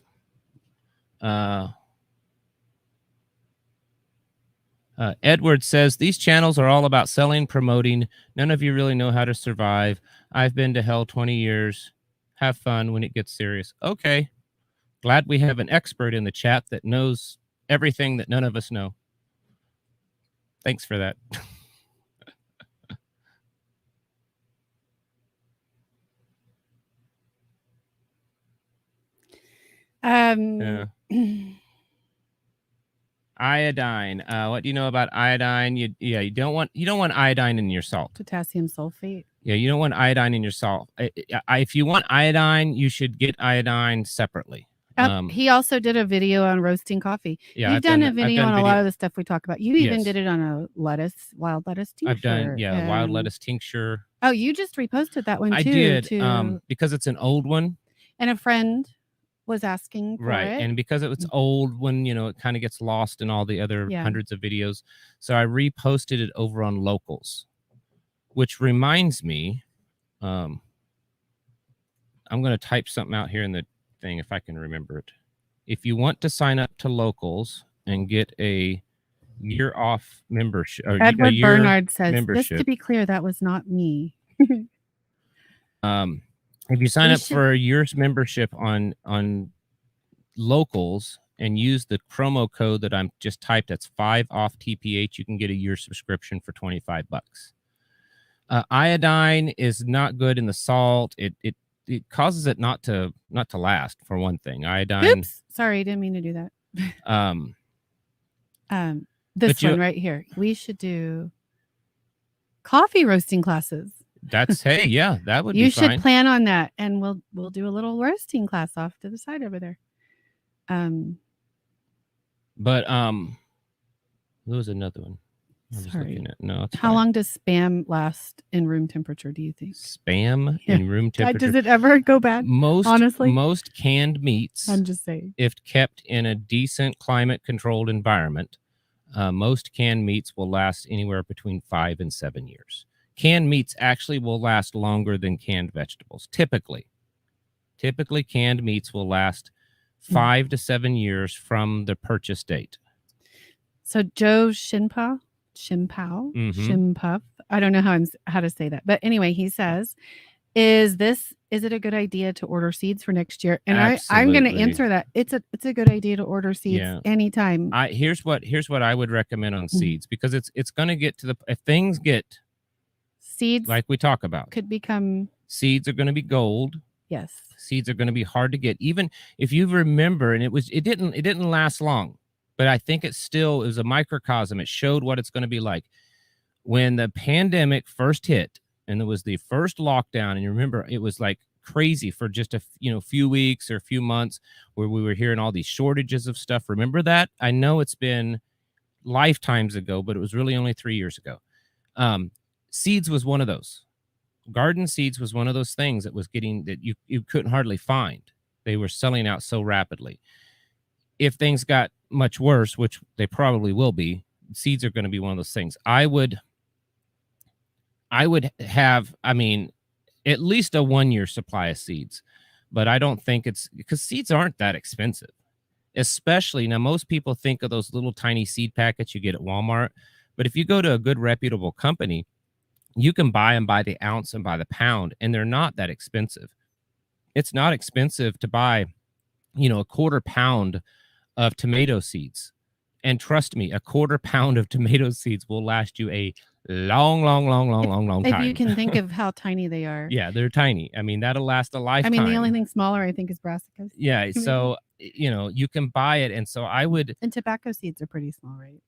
Edward says, these channels are all about selling, promoting. None of you really know how to survive. I've been to hell 20 years. Have fun when it gets serious. Okay. Glad we have an expert in the chat that knows everything that none of us know. Thanks for that. Yeah. Iodine. What do you know about iodine? You don't want iodine in your salt. Potassium sulfate. Yeah, you don't want iodine in your salt. If you want iodine, you should get iodine separately. He also did a video on roasting coffee. Yeah, You've done a video on a lot of the stuff we talk about. You even Yes. did it on a wild lettuce tincture. I've done, wild lettuce tincture. Oh, you just reposted that one too. I did, because it's an old one. And a friend was asking for right, it. and because it's old, when it kind of gets lost in all the other hundreds of videos, so I reposted it over on Locals, which reminds me, I'm going to type something out here in the thing if I can remember it. If you want to sign up to Locals and get a year off membership, or Edward Bernard says, membership, just to be clear, that was not me. If you sign up for a year's membership on Locals and use the promo code that I'm just typed, that's 5 off TPH, you can get a year subscription for $25. Iodine is not good in the salt. It causes it not to last, for one thing. Iodine. Oops, sorry, didn't mean to do that. This one right here. We should do coffee roasting classes. That's hey, yeah, that would you be should fine. plan on that, and we'll do a little roasting class off to the side over there. But there was another one. Sorry. No, how long does spam last in room temperature, do you think? Spam in room temperature? Does it ever go bad? Honestly, most canned meats, I'm just saying, if kept in a decent climate controlled environment, most canned meats will last anywhere between 5 and 7 years. Canned meats actually will last longer than canned vegetables. Typically canned meats will last 5 to 7 years from the purchase date. So Joe Shinpuff, I don't know how to say that, but anyway, he says, is it a good idea to order seeds for next year? And I'm going to answer that. It's a good idea to order seeds anytime. Here's what I would recommend on seeds, because it's going to get to if things get seeds, like we talk about, seeds are going to be gold. Yes. Seeds are going to be hard to get. Even if you remember, and it didn't last long, but I think it was a microcosm. It showed what it's going to be like when the pandemic first hit and there was the first lockdown. And you remember, it was like crazy for just a few weeks or a few months where we were hearing all these shortages of stuff. Remember that? I know it's been lifetimes ago, but it was really only 3 years ago. Seeds was one of those. Garden seeds was one of those things that was that you couldn't hardly find. They were selling out so rapidly. If things got much worse, which they probably will be, seeds are going to be one of those things. I would have, at least a 1 year supply of seeds, but I don't think because seeds aren't that expensive. Especially now, most people think of those little tiny seed packets you get at Walmart, but if you go to a good reputable company, you can buy them by the ounce and by the pound, and they're not that expensive. It's not expensive to buy, a quarter pound of tomato seeds. And trust me, a quarter pound of tomato seeds will last you a long time. If you can think of how tiny they are. Yeah, they're tiny. That'll last a lifetime. The only thing smaller, I think, is brassicas. Yeah, so, you can buy it. And so I would... And tobacco seeds are pretty small, right?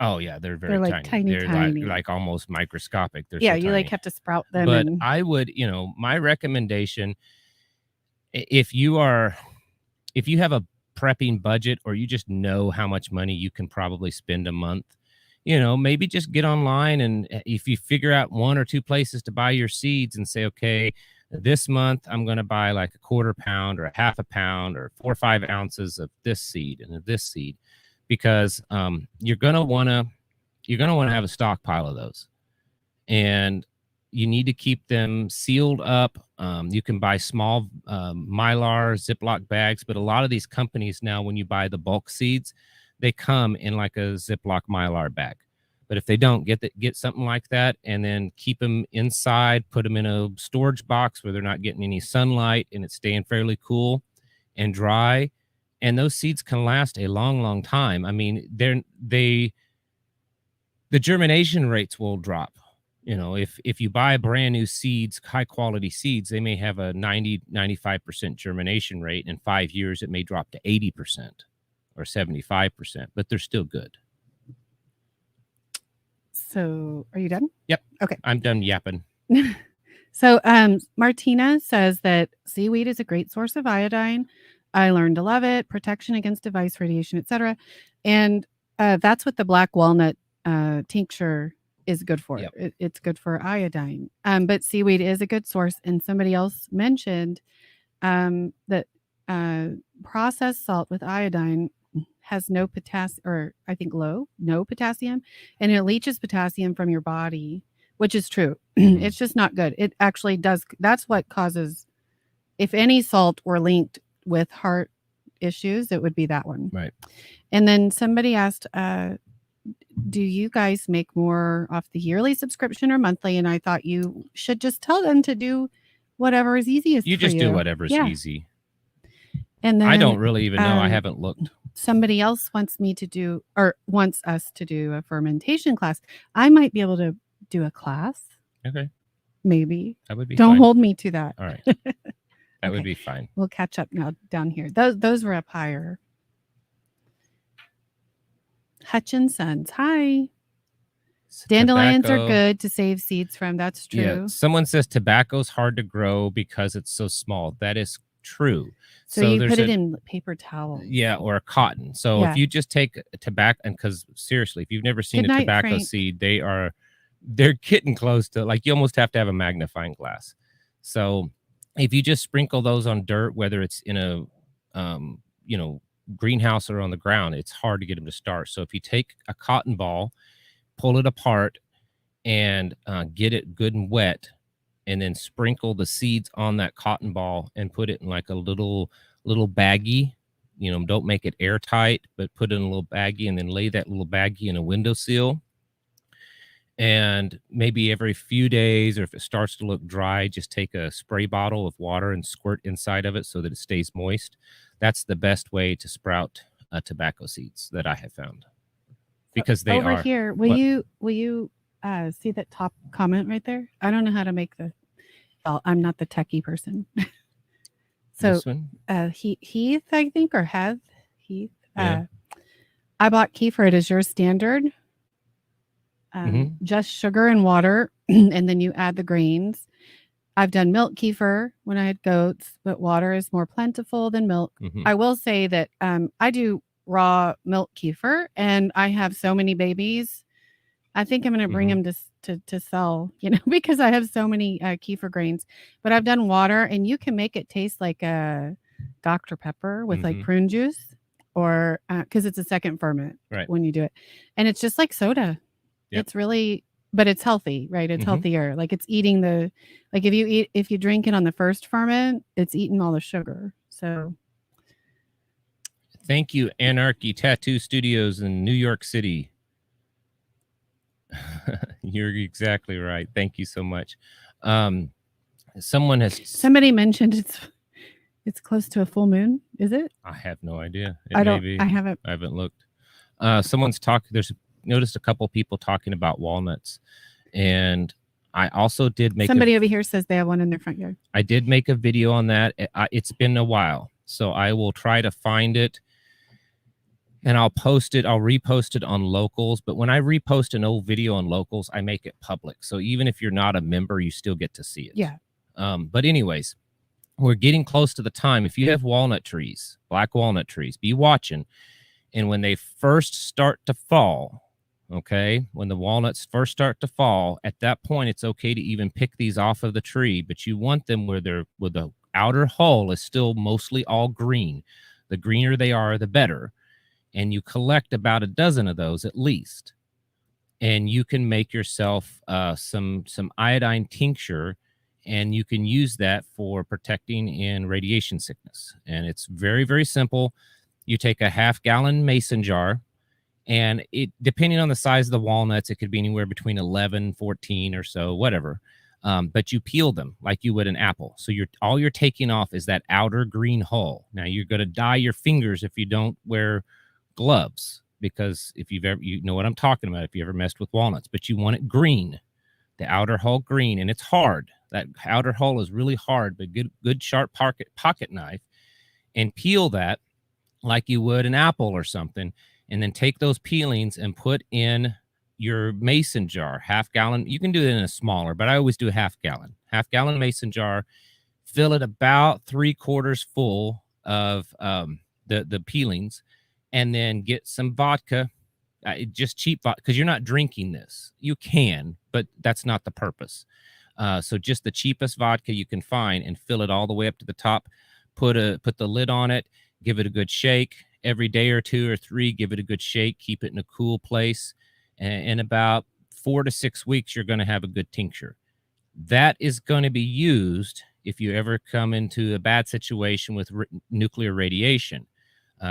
Oh yeah, they're very tiny. They're tiny. Like almost microscopic. They're so you tiny. have to sprout them. But I would, my recommendation, if you have a prepping budget, or you just know how much money you can probably spend a month, maybe just get online, and if you figure out 1 or 2 places to buy your seeds and say, okay, this month I'm going to buy like a quarter pound or a half a pound or 4 or 5 ounces of this seed and of this seed. Because you're gonna wanna have a stockpile of those, and you need to keep them sealed up. You can buy small Mylar Ziploc bags, but a lot of these companies now, when you buy the bulk seeds, they come in like a Ziploc Mylar bag. But if they don't, get something like that, and then keep them inside. Put them in a storage box where they're not getting any sunlight, and it's staying fairly cool and dry. And those seeds can last a long time. The germination rates will drop. If you buy brand new seeds, high quality seeds, they may have a 90-95% germination rate. In 5 years, it may drop to 80%. or 75%, but they're still good. So are you done? Yep. Okay. I'm done yapping. So Martina says that seaweed is a great source of iodine. I learned to love it, protection against device radiation, etc. And that's what the black walnut tincture is good for. Yep. It's good for iodine. But seaweed is a good source. And somebody else mentioned that processed salt with iodine has no potassium, or I think no potassium, and it leaches potassium from your body, which is true. It's just not good. It actually does. That's what causes, if any salt were linked with heart issues, it would be that one. Right. And then somebody asked, do you guys make more off the yearly subscription or monthly? And I thought you should just tell them to do whatever is easiest You for just you. do whatever's easy. And then I don't really even know. I haven't looked. Somebody else wants us to do a fermentation class. I might be able to do a class. Okay. Maybe. That would be Don't fine. hold me to that. All right. That would be fine. We'll catch up now down here. Those were up higher. Hutchinson's. Hi. Dandelions are good to save seeds from. That's true. Yeah. Someone says tobacco's hard to grow because it's so small. That is true. So you put it in paper towel. Yeah, or a cotton. So if you just take tobacco, and because seriously, if you've never seen a tobacco seed, they're getting close to, like, you almost have to have a magnifying glass. So if you just sprinkle those on dirt, whether it's in a greenhouse or on the ground, it's hard to get them to start. So if you take a cotton ball, pull it apart, and get it good and wet, and then sprinkle the seeds on that cotton ball and put it in like a little baggie. Don't make it airtight, but put it in a little baggie, and then lay that little baggie in a windowsill. And maybe every few days, or if it starts to look dry, just take a spray bottle of water and squirt inside of it so that it stays moist. That's the best way to sprout tobacco seeds that I have found, because they over here. Will you see that top comment right there? I don't know how to make I'm not the techie person. So Heath, I think, or Heath. I bought kefir. It is your standard. Just sugar and water, and then you add the grains. I've done milk kefir when I had goats, but water is more plentiful than milk. I will say that I do raw milk kefir, and I have so many babies. I think I'm going to bring them to sell, because I have so many kefir grains. But I've done water, and you can make it taste like a Dr. Pepper with like prune juice, or because it's a second ferment when you do it, and it's just like soda. It's really, but it's healthy, right? It's healthier. Like it's eating if you drink it on the first ferment, it's eating all the sugar. So. Thank you, Anarchy Tattoo Studios in New York City. You're exactly right. Thank you so much. Somebody mentioned it's close to a full moon. Is it? I have no idea. I haven't looked. Someone's talking. Noticed a couple people talking about walnuts, and I also did make somebody over here says they have one in their front yard. I did make a video on that. It's been a while, so I will try to find it, and I'll post it. I'll repost it on Locals. But when I repost an old video on Locals, I make it public, so even if you're not a member, you still get to see it. Yeah. But anyways, we're getting close to the time. If you have walnut trees, black walnut trees, be watching, and when they first start to fall. Okay, when the walnuts first start to fall, at that point, it's okay to even pick these off of the tree, but you want them where the outer hull is still mostly all green. The greener they are, the better. And you collect about a dozen of those at least. And you can make yourself some iodine tincture, and you can use that for protecting in radiation sickness. And it's very, very simple. You take a half-gallon mason jar, and it, depending on the size of the walnuts, it could be anywhere between 11, 14 or so, whatever. But you peel them like you would an apple. So all you're taking off is that outer green hull. Now you're going to dye your fingers if you don't wear gloves, because if you know what I'm talking about, if you ever messed with walnuts, but you want it green, the outer hull green, and it's hard. That outer hull is really hard, but good sharp pocket knife, and peel that. like you would an apple or something, and then take those peelings and put in your mason jar, half-gallon. You can do it in a smaller, but I always do a half-gallon mason jar. Fill it about 3/4 full of the peelings, and then get some vodka, just cheap vodka, because you're not drinking this. You can, but that's not the purpose. So just the cheapest vodka you can find, and fill it all the way up to the top. Put the lid on it. Give it a good shake. Every day or 2 or 3, give it a good shake. Keep it in a cool place. And in about 4 to 6 weeks, you're going to have a good tincture. That is going to be used if you ever come into a bad situation with nuclear radiation.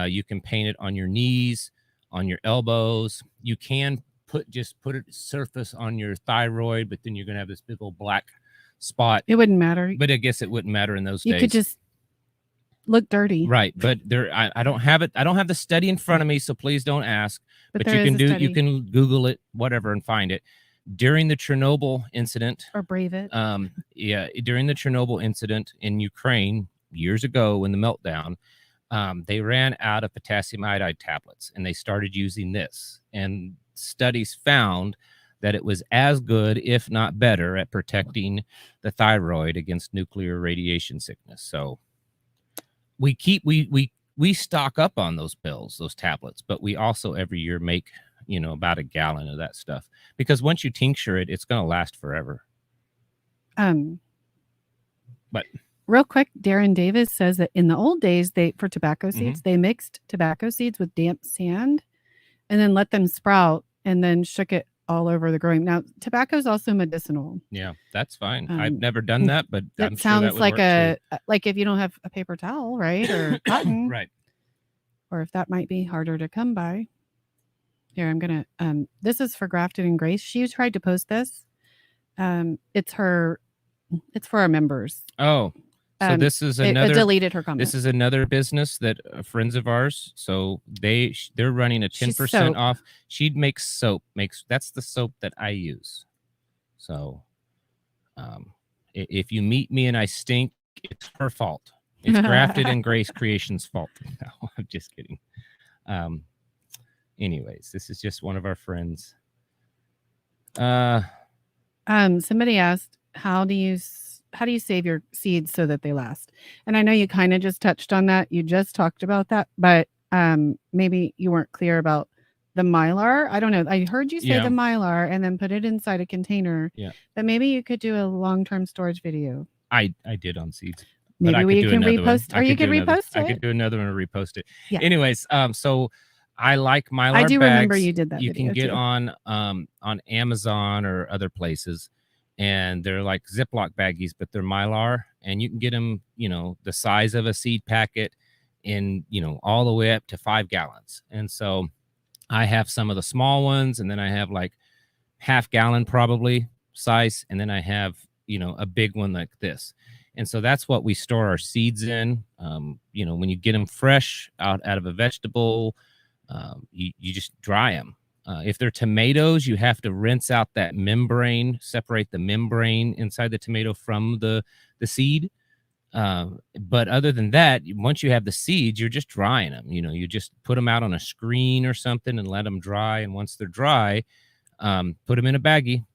You can paint it on your knees, on your elbows. You can put it surface on your thyroid, but then you're going to have this big old black spot. It wouldn't matter. But I guess it wouldn't matter in those days. You could just look dirty. Right. But I don't have it. I don't have the study in front of me, so please don't ask. But you can Google it, whatever, and find it. During the Chernobyl incident, or brave it. During the Chernobyl incident in Ukraine years ago, when the meltdown, they ran out of potassium iodide tablets, and they started using this. And studies found that it was as good, if not better, at protecting the thyroid against nuclear radiation sickness. So we stock up on those pills, those tablets, but we also every year make, about a gallon of that stuff, because once you tincture it, it's going to last forever. But real quick, Darren Davis says that in the old days, for tobacco seeds, they mixed tobacco seeds with damp sand and then let them sprout and then shook it all over the growing. Now, tobacco is also medicinal. Yeah, that's fine. I've never done that, but it sounds like like if you don't have a paper towel, right, or cotton, right, or if that might be harder to come by. Here, I'm gonna. This is for Grafted and Grace. She tried to post this. It's for our members. Oh, so this is another. It deleted her comment. This is another business that friends of ours. So they're running a 10% off. She makes soap. That's the soap that I use. So, if you meet me and I stink, it's her fault. It's Grafted and Grace Creations' fault. No, I'm just kidding. Anyways, this is just one of our friends. Somebody asked, how do you save your seeds so that they last? And I know you kind of just touched on that. You just talked about that, but maybe you weren't clear about the Mylar. I don't know. I heard you say the Mylar and then put it inside a container. Yeah. But maybe you could do a long-term storage video. I did on seeds. Maybe we can repost, or you could repost it. I could do another one and repost it. Yeah. Anyways, so I like Mylar bags. I do remember you did that. You can get on Amazon or other places, and they're like Ziploc baggies, but they're Mylar, and you can get them, the size of a seed packet, in all the way up to 5 gallons. And so I have some of the small ones, and then I have like half-gallon probably size, and then I have a big one like this. And so that's what we store our seeds in. When you get them fresh out of a vegetable, you just dry them. If they're tomatoes, you have to rinse out that membrane, separate the membrane inside the tomato from the seed. But other than that, once you have the seeds, you're just drying them. You just put them out on a screen or something and let them dry. And once they're dry, put them in a baggie.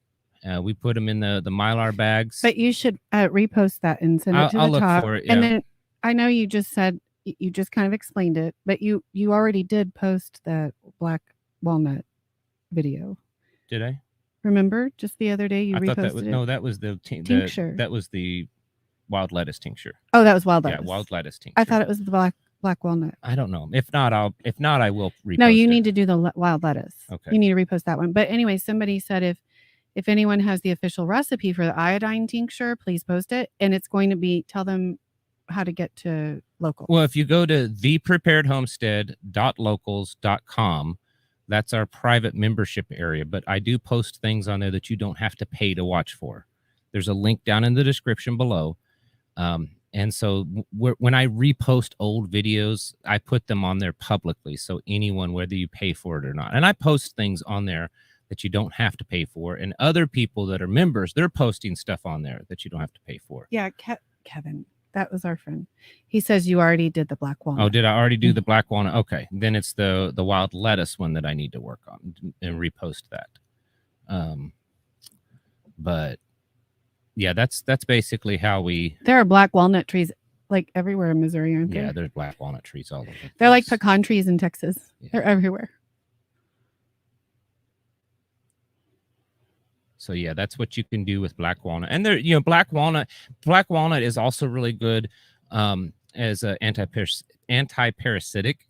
We put them in the Mylar bags. But you should repost that and send it to the top. I'll look for it. Yeah. And then I know you just said, you just kind of explained it, but you already did post that black walnut video. Did I? Remember, just the other day you reposted it? No, that was the tincture. That was the wild lettuce tincture. Oh, that was wild lettuce. Yeah, wild lettuce tincture. I thought it was the black walnut. I don't know. If not, I will repost. No, you need to do the wild lettuce. Okay. You need to repost that one. But anyway, somebody said if anyone has the official recipe for the iodine tincture, please post it. And it's going to tell them how to get to local. Well, if you go to thepreparedhomestead.locals.com, that's our private membership area. But I do post things on there that you don't have to pay to watch for. There's a link down in the description below. And so when I repost old videos, I put them on there publicly. So anyone, whether you pay for it or not, and I post things on there that you don't have to pay for. And other people that are members, they're posting stuff on there that you don't have to pay for. Yeah, Kevin, That was our friend. He says you already did the black walnut. Oh, did I already do the black walnut? Okay, then it's the wild lettuce one that I need to work on and repost that. But yeah, that's basically how we. There are black walnut trees like everywhere in Missouri, aren't there? Yeah, there's black walnut trees all over. They're like pecan trees in Texas. Yeah. They're everywhere. So yeah, that's what you can do with black walnut. And there, black walnut is also really good as an anti-parasitic.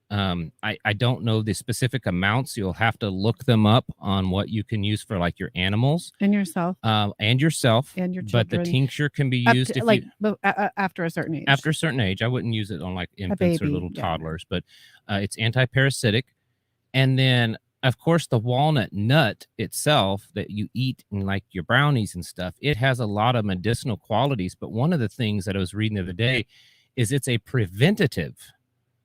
I don't know the specific amounts. You'll have to look them up on what you can use for like your animals and yourself and your children. But the tincture can be used after a certain age. After a certain age, I wouldn't use it on like infants or little toddlers, but it's anti-parasitic. And then of course the walnut nut itself that you eat in like your brownies and stuff, it has a lot of medicinal qualities. But one of the things that I was reading the other day is it's a preventative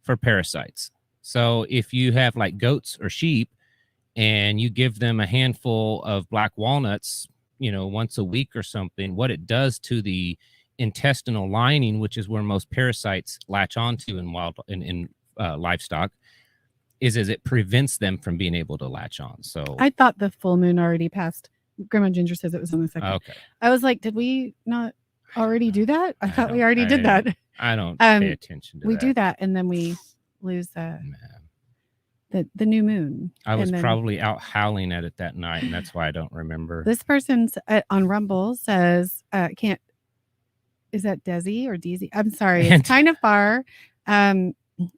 for parasites. So if you have like goats or sheep and you give them a handful of black walnuts, once a week or something, what it does to the intestinal lining, which is where most parasites latch onto in livestock, is it prevents them from being able to latch on. So I thought the full moon already passed. Grandma Ginger says it was on the 2nd. Okay. I was like, did we not already do that? I thought we already did that. I don't pay attention to that. We do that and then we lose the new moon. I was probably out howling at it that night, and that's why I don't remember. This person's on Rumble says, is that Desi or Deezy? I'm sorry, it's kind of far.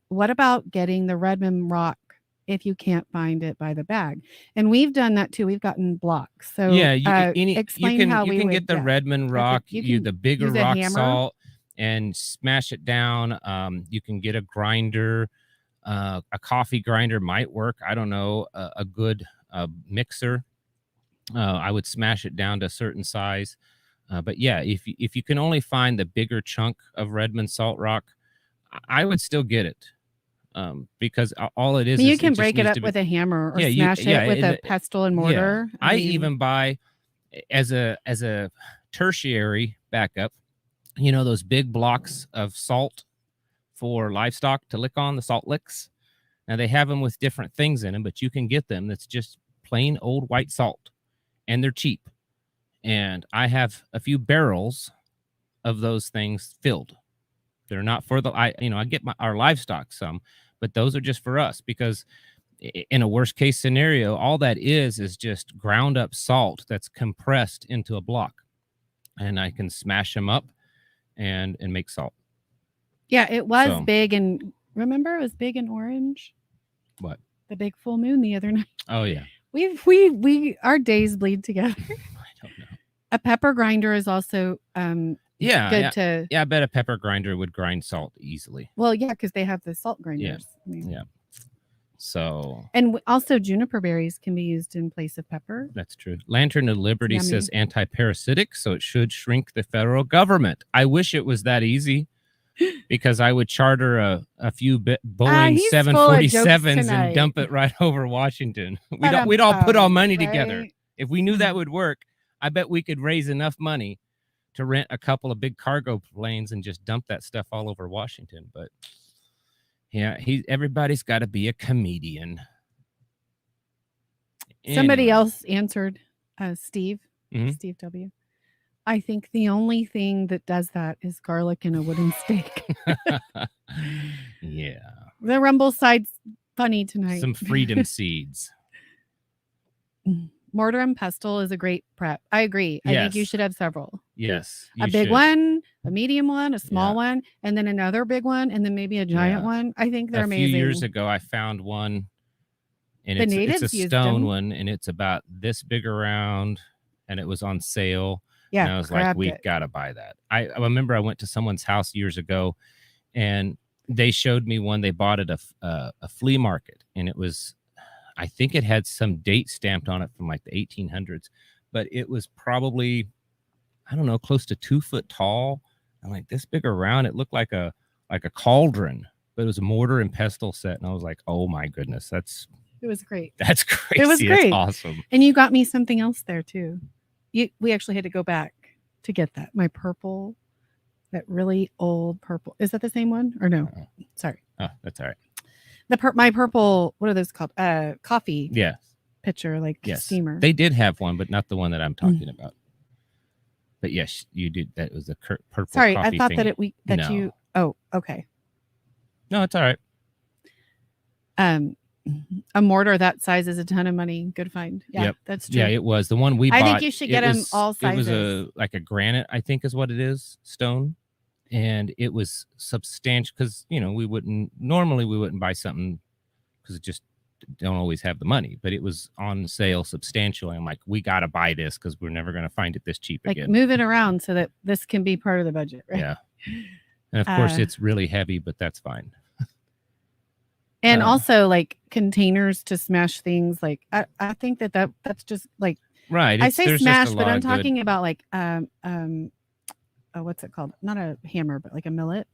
What about getting the Redmond rock if you can't find it by the bag? And we've done that too. We've gotten blocks. So explain how we can get the Redmond rock, the bigger rock salt, and smash it down. You can get a grinder. A coffee grinder might work. I don't know. A good mixer. I would smash it down to a certain size. But yeah, if you can only find the bigger chunk of Redmond salt rock, I would still get it. Because all it is, you can break it up with a hammer or smash it with a pestle and mortar. Yeah. I even buy as a tertiary backup, those big blocks of salt for livestock to lick on, the salt licks. Now they have them with different things in them, but you can get them that's just plain old white salt, and they're cheap. And I have a few barrels of those things filled. They're not for I get our livestock some, but those are just for us, because in a worst case scenario, all that is just ground up salt that's compressed into a block, and I can smash them up and make salt. Yeah, it was big, and remember it was big and orange. What? The big full moon the other night. Oh yeah. We our days bleed together. I don't know. A pepper grinder is also good to. Yeah, I bet a pepper grinder would grind salt easily. Well, yeah, because they have the salt grinders. Yeah. So. And also juniper berries can be used in place of pepper. That's true. Lantern of Liberty says anti-parasitic, so it should shrink the federal government. I wish it was that easy, because I would charter a few Boeing 747s and dump it right over Washington. We'd all put our money together. If we knew that would work, I bet we could raise enough money to rent a couple of big cargo planes and just dump that stuff all over Washington. But yeah, everybody's got to be a comedian. Somebody else answered, Steve W. I think the only thing that does that is garlic in a wooden stake. Yeah. The Rumble side's funny tonight. Some freedom seeds. Mortar and pestle is a great prep. I agree. I think you should have several. Yes. A big one, a medium one, a small one, and then another big one, and then maybe a giant one. I think they're amazing. A few years ago, I found one, and it's a stone one, and it's about this big around, and it was on sale. Yeah, and I was like, we've got to buy that. I remember I went to someone's house years ago, and they showed me one they bought at a flea market, and it was, I think it had some date stamped on it from like the 1800s, but it was probably, I don't know, close to 2 foot tall. And like this big around, it looked like a cauldron, but it was a mortar and pestle set. And I was like, oh my goodness, it was great. That's crazy. It was great. That's awesome. And you got me something else there too. We actually had to go back to get that. My purple That really old purple. Is that the same one or no? Sorry. Oh, that's all right. My purple, what are those called? Coffee. Yeah. Pitcher, like steamer. They did have one, but not the one that I'm talking about. But yes, you did. That was the purple. Sorry, coffee I thought thing. that you. Oh, okay. No, it's all right. A mortar that size is a ton of money. Good find. Yeah, yep. That's true. Yeah, it was the one we bought. I think you should get them all sizes. It was like a granite, I think is what it is, stone. And it was substantial because, we wouldn't buy something because it just don't always have the money, but it was on sale substantially. I'm like, we got to buy this because we're never going to find it this cheap again. Move it around so that this can be part of the budget, right? Yeah. And of course it's really heavy, but that's fine. And also like containers to smash things. Like I think that's just like, right. I say smash, but I'm talking about like, what's it called? Not a hammer, but like a millet,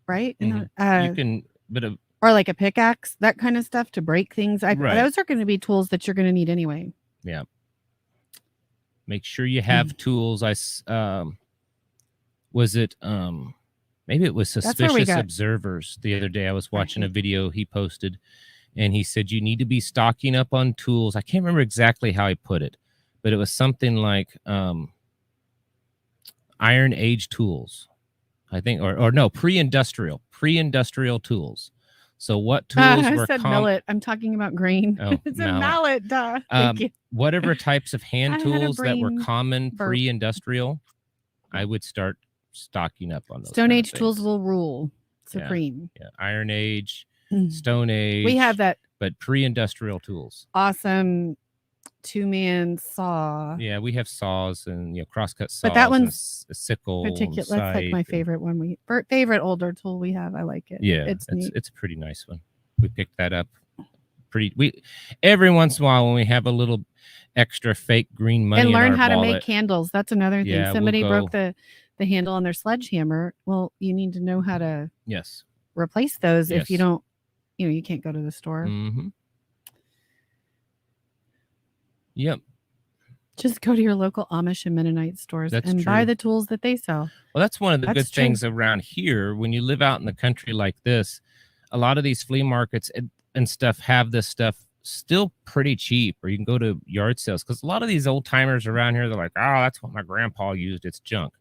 right? Mm-hmm. You can, or like a pickaxe, that kind of stuff to break things. Those are going to be tools that you're going to need anyway. Yeah. Make sure you have tools. Maybe it was Suspicious Observers the other day. I was watching a video he posted, and he said you need to be stocking up on tools. I can't remember exactly how he put it, but it was something like Iron Age tools, I think, or no, pre-industrial tools. So what tools were? I said millet. I'm talking about grain. Oh, it's a mallet. Duh. Whatever types of hand tools that were common pre-industrial, I would start stocking up on those. Stone Age tools will rule supreme. Yeah. Iron Age, Stone Age. We have that, but pre-industrial tools. Awesome 2-man saw. Yeah, we have saws and crosscut saws. But that one's a sickle. That's like my favorite one. Favorite older tool we have. I like it. Yeah, it's a pretty nice one. We picked that up. Every once in a while when we have a little extra fake green money and learn how wallet, to make candles. That's another thing. Yeah, somebody broke the handle on their sledgehammer. Well, you need to know how to replace those. If you don't, you can't go to the store. Mm-hmm. Yep. Just go to your local Amish and Mennonite stores and buy the tools that they sell. Well, that's one of the good things around here. When you live out in the country like this, a lot of these flea markets and stuff have this stuff still pretty cheap, or you can go to yard sales, because a lot of these old timers around here, they're like, oh, that's what my grandpa used. It's junk.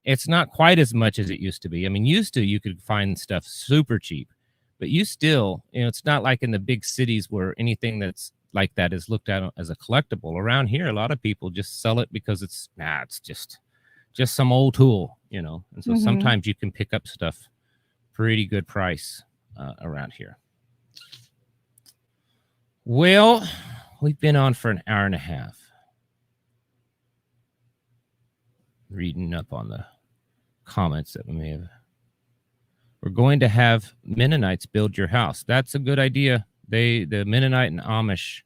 It's not quite as much as it used to be. I mean, used to you could find stuff super cheap, but you still, it's not like in the big cities where anything that's like that is looked at as a collectible. Around here, a lot of people just sell it because it's just some old tool, and so sometimes you can pick up stuff pretty good price around here. Well, we've been on for an hour and a half reading up on the comments that we may have. We're going to have Mennonites build your house. That's a good idea. The Mennonite and Amish,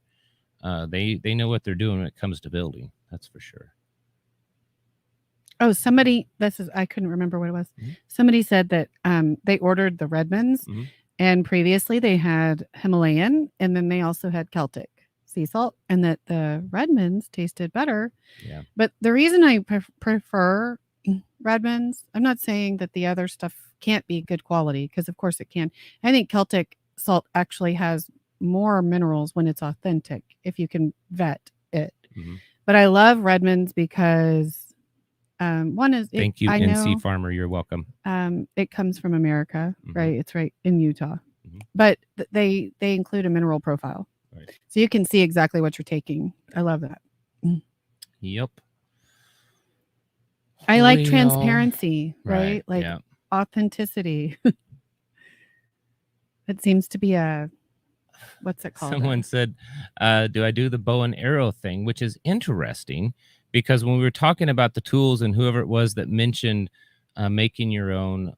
they know what they're doing when it comes to building. That's for sure. Oh, I couldn't remember what it was. Mm-hmm. Somebody said that they ordered the Redmonds, and previously they had Himalayan, and then they also had Celtic sea salt, and that the Redmonds tasted better. Yeah. But the reason I prefer Redmonds, I'm not saying that the other stuff can't be good quality, because of course it can. I think Celtic salt actually has more minerals when it's authentic, if you can vet it. Mm-hmm. But I love Redmonds because one is thank you, NC Farmer. You're welcome. It comes from America, right? It's right in Utah, but they include a mineral profile, right? So you can see exactly what you're taking. I love that. Yep. I like transparency, right? Like authenticity. It seems to be what's it called? Someone said, do I do the bow and arrow thing? Which is interesting, because when we were talking about the tools and whoever it was that mentioned making your own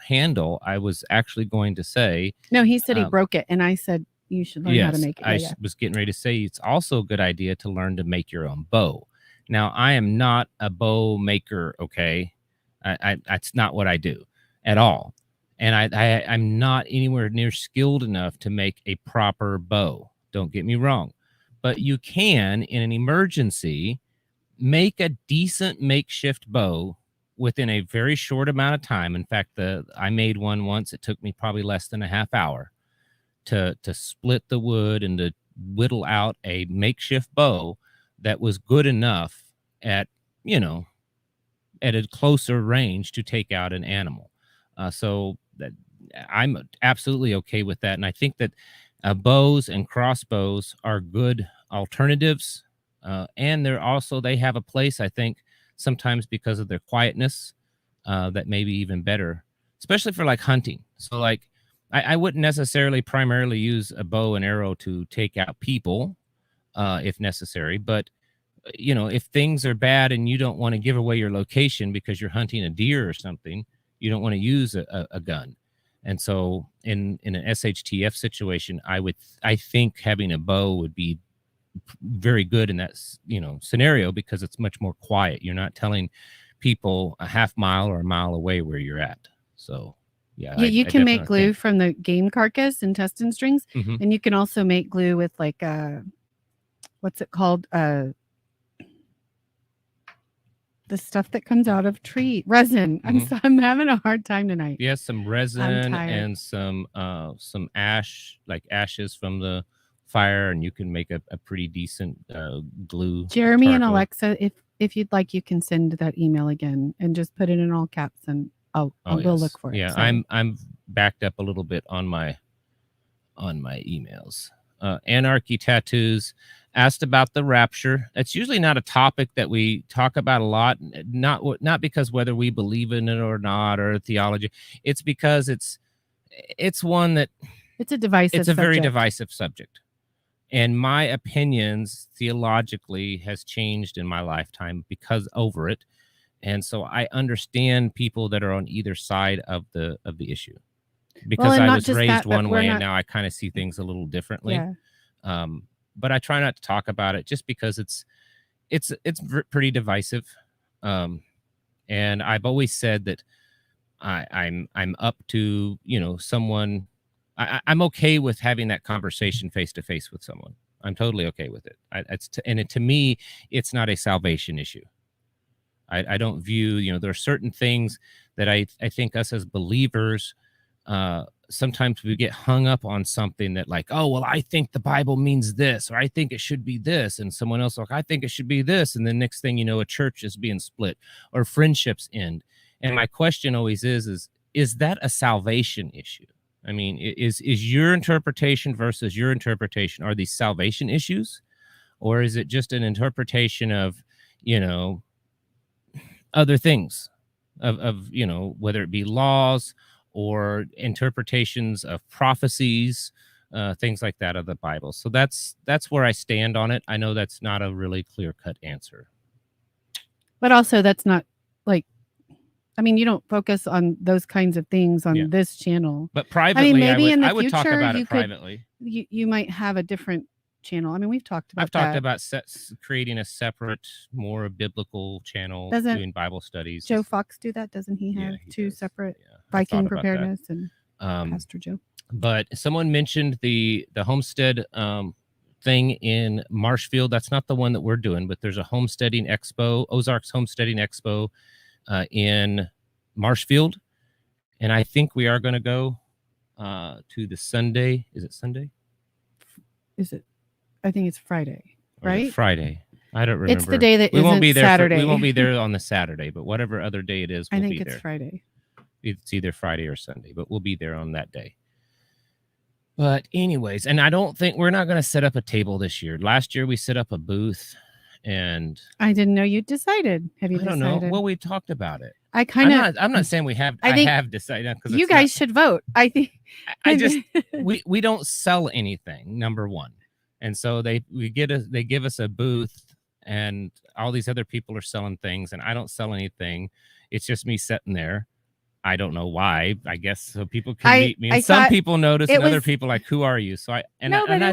handle, I was actually going to say... No, he said he broke it, and I said you should learn how to make it. I was getting ready to say it's also a good idea to learn to make your own bow. Now, I am not a bow maker, okay? That's not what I do at all. And I'm not anywhere near skilled enough to make a proper bow. Don't get me wrong. But you can, in an emergency, make a decent makeshift bow within a very short amount of time. In fact, I made one once. It took me probably less than a half hour to split the wood and to whittle out a makeshift bow that was good enough at, at a closer range to take out an animal. So that I'm absolutely okay with that. And I think that bows and crossbows are good alternatives. And they have a place, I think, sometimes because of their quietness, that may be even better, especially for like hunting. So like, I wouldn't necessarily primarily use a bow and arrow to take out people, if necessary. But, if things are bad and you don't want to give away your location because you're hunting a deer or something, you don't want to use a gun. And so in an SHTF situation, I think having a bow would be very good in that, scenario, because it's much more quiet. You're not telling people a half mile or a mile away where you're at. So yeah, you can make glue from the game carcass, intestine strings, Mhm. and you can also make glue with like what's it called? The stuff that comes out of tree resin. Mhm. I'm having a hard time tonight. Yeah, some resin and some ash, like ashes from the fire, and you can make a pretty decent glue. Jeremy and Alexa, if you'd like, you can send that email again and just put it in all caps, and I'll go look for it. Yeah, Sorry. I'm backed up a little bit on my emails. Anarchy Tattoos asked about the rapture. It's usually not a topic that we talk about a lot, not because whether we believe in it or not, or theology. It's because it's one that it's a very divisive subject. And my opinions theologically has changed in my lifetime because over it. And so I understand people that are on either side of the issue, because I was raised one way and now I kind of see things a little differently. Yeah. But I try not to talk about it just because it's pretty divisive. And I've always said that I'm up to, someone. I'm okay with having that conversation face to face with someone. I'm totally okay with it. To me, it's not a salvation issue. I don't view, there are certain things that I think us as believers, sometimes we get hung up on something that like, oh, well, I think the Bible means this, or I think it should be this. And someone else like, I think it should be this. And the next thing you know, a church is being split or friendships end. And my question always is that a salvation issue? I mean, is your interpretation versus your interpretation, are these salvation issues? Or is it just an interpretation of, other things of whether it be laws or interpretations of prophecies, things like that of the Bible. So that's where I stand on it. I know that's not a really clear-cut answer. But also that's not like, I mean, you don't focus on those kinds of things on this channel. But privately, maybe in the I would future, talk about it privately. You might have a different channel. I mean, we've talked about I've talked about creating a separate, more biblical channel, doing Bible studies. Joe Fox do that? Doesn't he have two separate? Yeah, Viking Preparedness and Pastor Joe. But someone mentioned the homestead thing in Marshfield. That's not the one that we're doing, but there's a homesteading expo, Ozarks Homesteading Expo, in Marshfield, and I think we are going to go to the Sunday. Is it Sunday? Is it? I think it's Friday, right? Friday. I don't remember. It's the day that we won't be there. Saturday. We won't be there on the Saturday, but whatever other day it is, we'll be there. I think it's Friday. It's either Friday or Sunday, but we'll be there on that day. But anyways, and I don't think we're not going to set up a table this year. Last year we set up a booth, and I didn't know you decided. Have you decided? I don't know. Well, we talked about it. I'm not saying we have. I have decided, because you guys should vote. I think. We don't sell anything. Number one. And so they give us a booth, and all these other people are selling things, and I don't sell anything. It's just me sitting there. I don't know why. I guess so people can meet me. And some people notice, and other people like, who are you? So I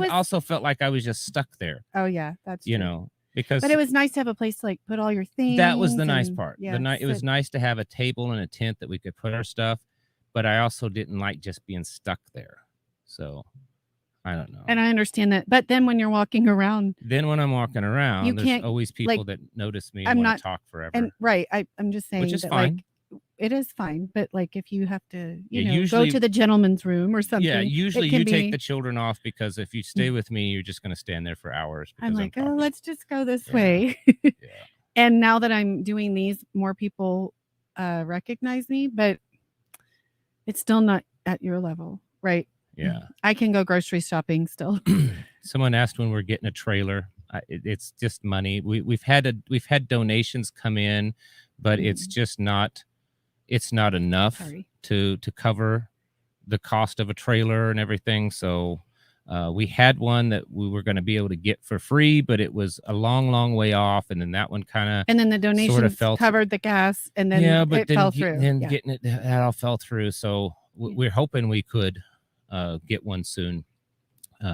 also felt like I was just stuck there. Oh yeah, that's true. Because but it was nice to have a place to like put all your things. That was the nice part. Yeah, it was nice to have a table and a tent that we could put our stuff, but I also didn't like just being stuck there. So I don't know. And I understand that. But then when you're walking around, then when I'm walking around, you there's can't, always people like, that notice me I'm and want not, to talk forever. and right. I'm just saying which is that, fine. like, it is fine. But like, if you have to, Yeah, go usually- to the gentleman's room or something. Yeah, usually it can you be, take the children off, because if you stay with me, you're just going to stand there for hours. I'm Because like, oh, talking. let's just go this Yeah. way. Yeah. And now that I'm doing these, more people recognize me, but it's still not at your level, right? Yeah. I can go grocery shopping still. Someone asked when we're getting a trailer. It's just money. We've had donations come in, but it's just not. It's not enough Sorry. to cover the cost of a trailer and everything. So we had one that we were going to be able to get for free, but it was a long way off. And then that one kind of, and then the donations covered the gas, and then it fell through. Then getting it, that all fell through. So we're hoping we could get one soon,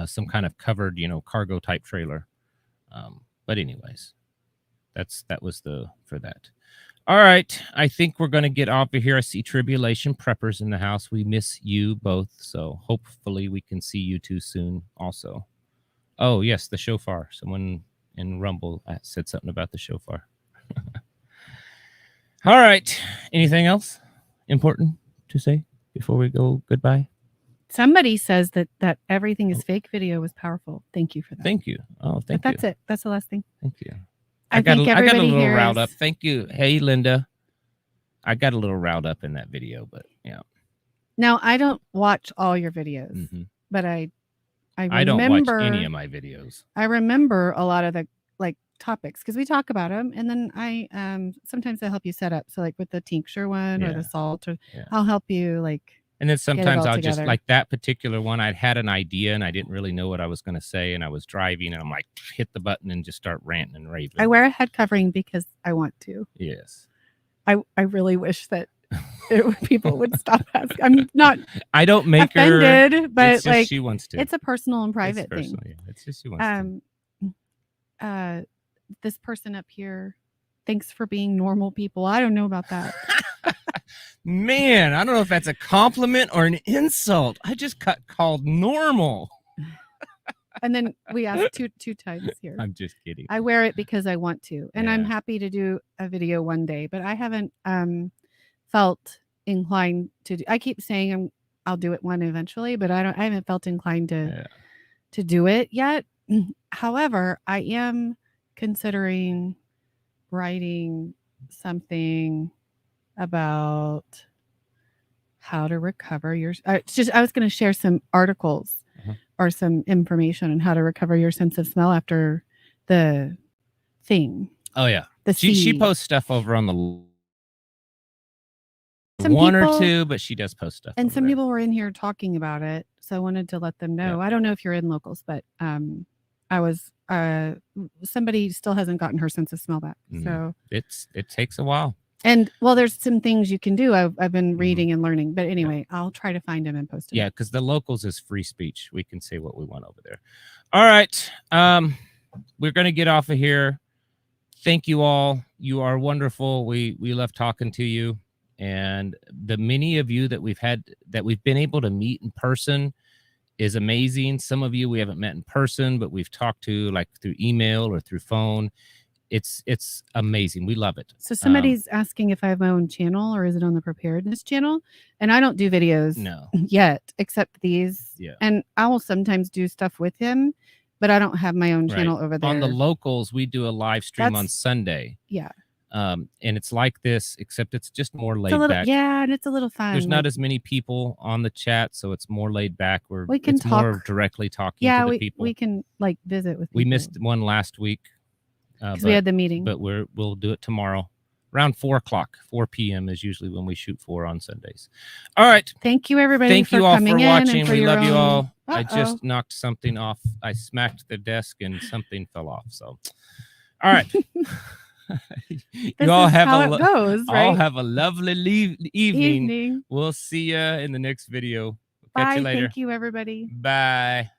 some kind of covered, cargo type trailer. But anyways, that was for that. All right, I think we're going to get off of here. I see Tribulation Preppers in the house. We miss you both, so hopefully we can see you two soon also. Oh, yes, the shofar. Someone in Rumble said something about the shofar. All right, anything else important to say before we go goodbye? Somebody says that everything is fake video was powerful. Thank you for that. Thank you. Oh, thank you. That's it. That's the last thing. Thank you. I got a little riled up. Thank you. Hey, Linda. I got a little riled up in that video, but yeah. Now, I don't watch all your videos, but I remember, don't watch any of my videos. I remember a lot of the topics because we talk about them, and then I sometimes I help you set up. So like with the tincture one or the salt, or I'll help you And then sometimes I'll together. just like that particular one. I'd had an idea and I didn't really know what I was going to say, and I was driving and I'm like, hit the button and just start ranting and raving. I wear a head covering because I want to. Yes. I really wish that people would stop asking. I'm not. I don't make offended, her, but it's she wants to. It's a personal and private thing. Yeah. It's just she wants to. This person up here, thanks for being normal people. I don't know about that. Man, I don't know if that's a compliment or an insult. I just got called normal. And then we asked two times here. I'm just kidding. I wear it because I want to, and I'm happy to do a video one day, but I haven't felt inclined to do. I keep saying I'll do it one eventually, but I haven't felt inclined to do it yet. However, I am considering writing something about how to recover your. I was going to share some articles or some information on how to recover your sense of smell after the thing. Oh yeah, she posts stuff over on the one or two, but she does post stuff. And some people were in here talking about it, so I wanted to let them know. Yeah. I don't know if you're in locals, but I was somebody still hasn't gotten her sense of smell back. So it takes a while. And well, there's some things you can do. I've been reading and learning, but anyway, I'll try to find them and post them. Yeah, because the locals is free speech. We can say what we want over there. All right, we're gonna get off of here. Thank you all. You are wonderful. We love talking to you, and the many of you that we've been able to meet in person is amazing. Some of you we haven't met in person, but we've talked to like through email or through phone. It's amazing. We love it. So somebody's asking if I have my own channel or is it on the preparedness channel? And I don't do videos yet, except these. Yeah. And I will sometimes do stuff with him, but I don't have my own channel over there. On the locals, we do a live stream on Sunday. Yeah. And it's like this, except it's just more laid back. Yeah, and it's a little fun. There's not as many people on the chat, so it's more laid back. We can talk more directly talking to the people. We can like visit with people. We missed one last week. Because we had the meeting. But we'll do it tomorrow. Around 4 p.m. is usually when we shoot for on Sundays. All right. Thank you, everybody. Thank you all for watching. We love you all. Uh-oh. I just knocked something off. I smacked the desk and something fell off. So, all right. You all have all have a lovely evening. We'll see you in the next video. Catch you later. Thank you, everybody. Bye.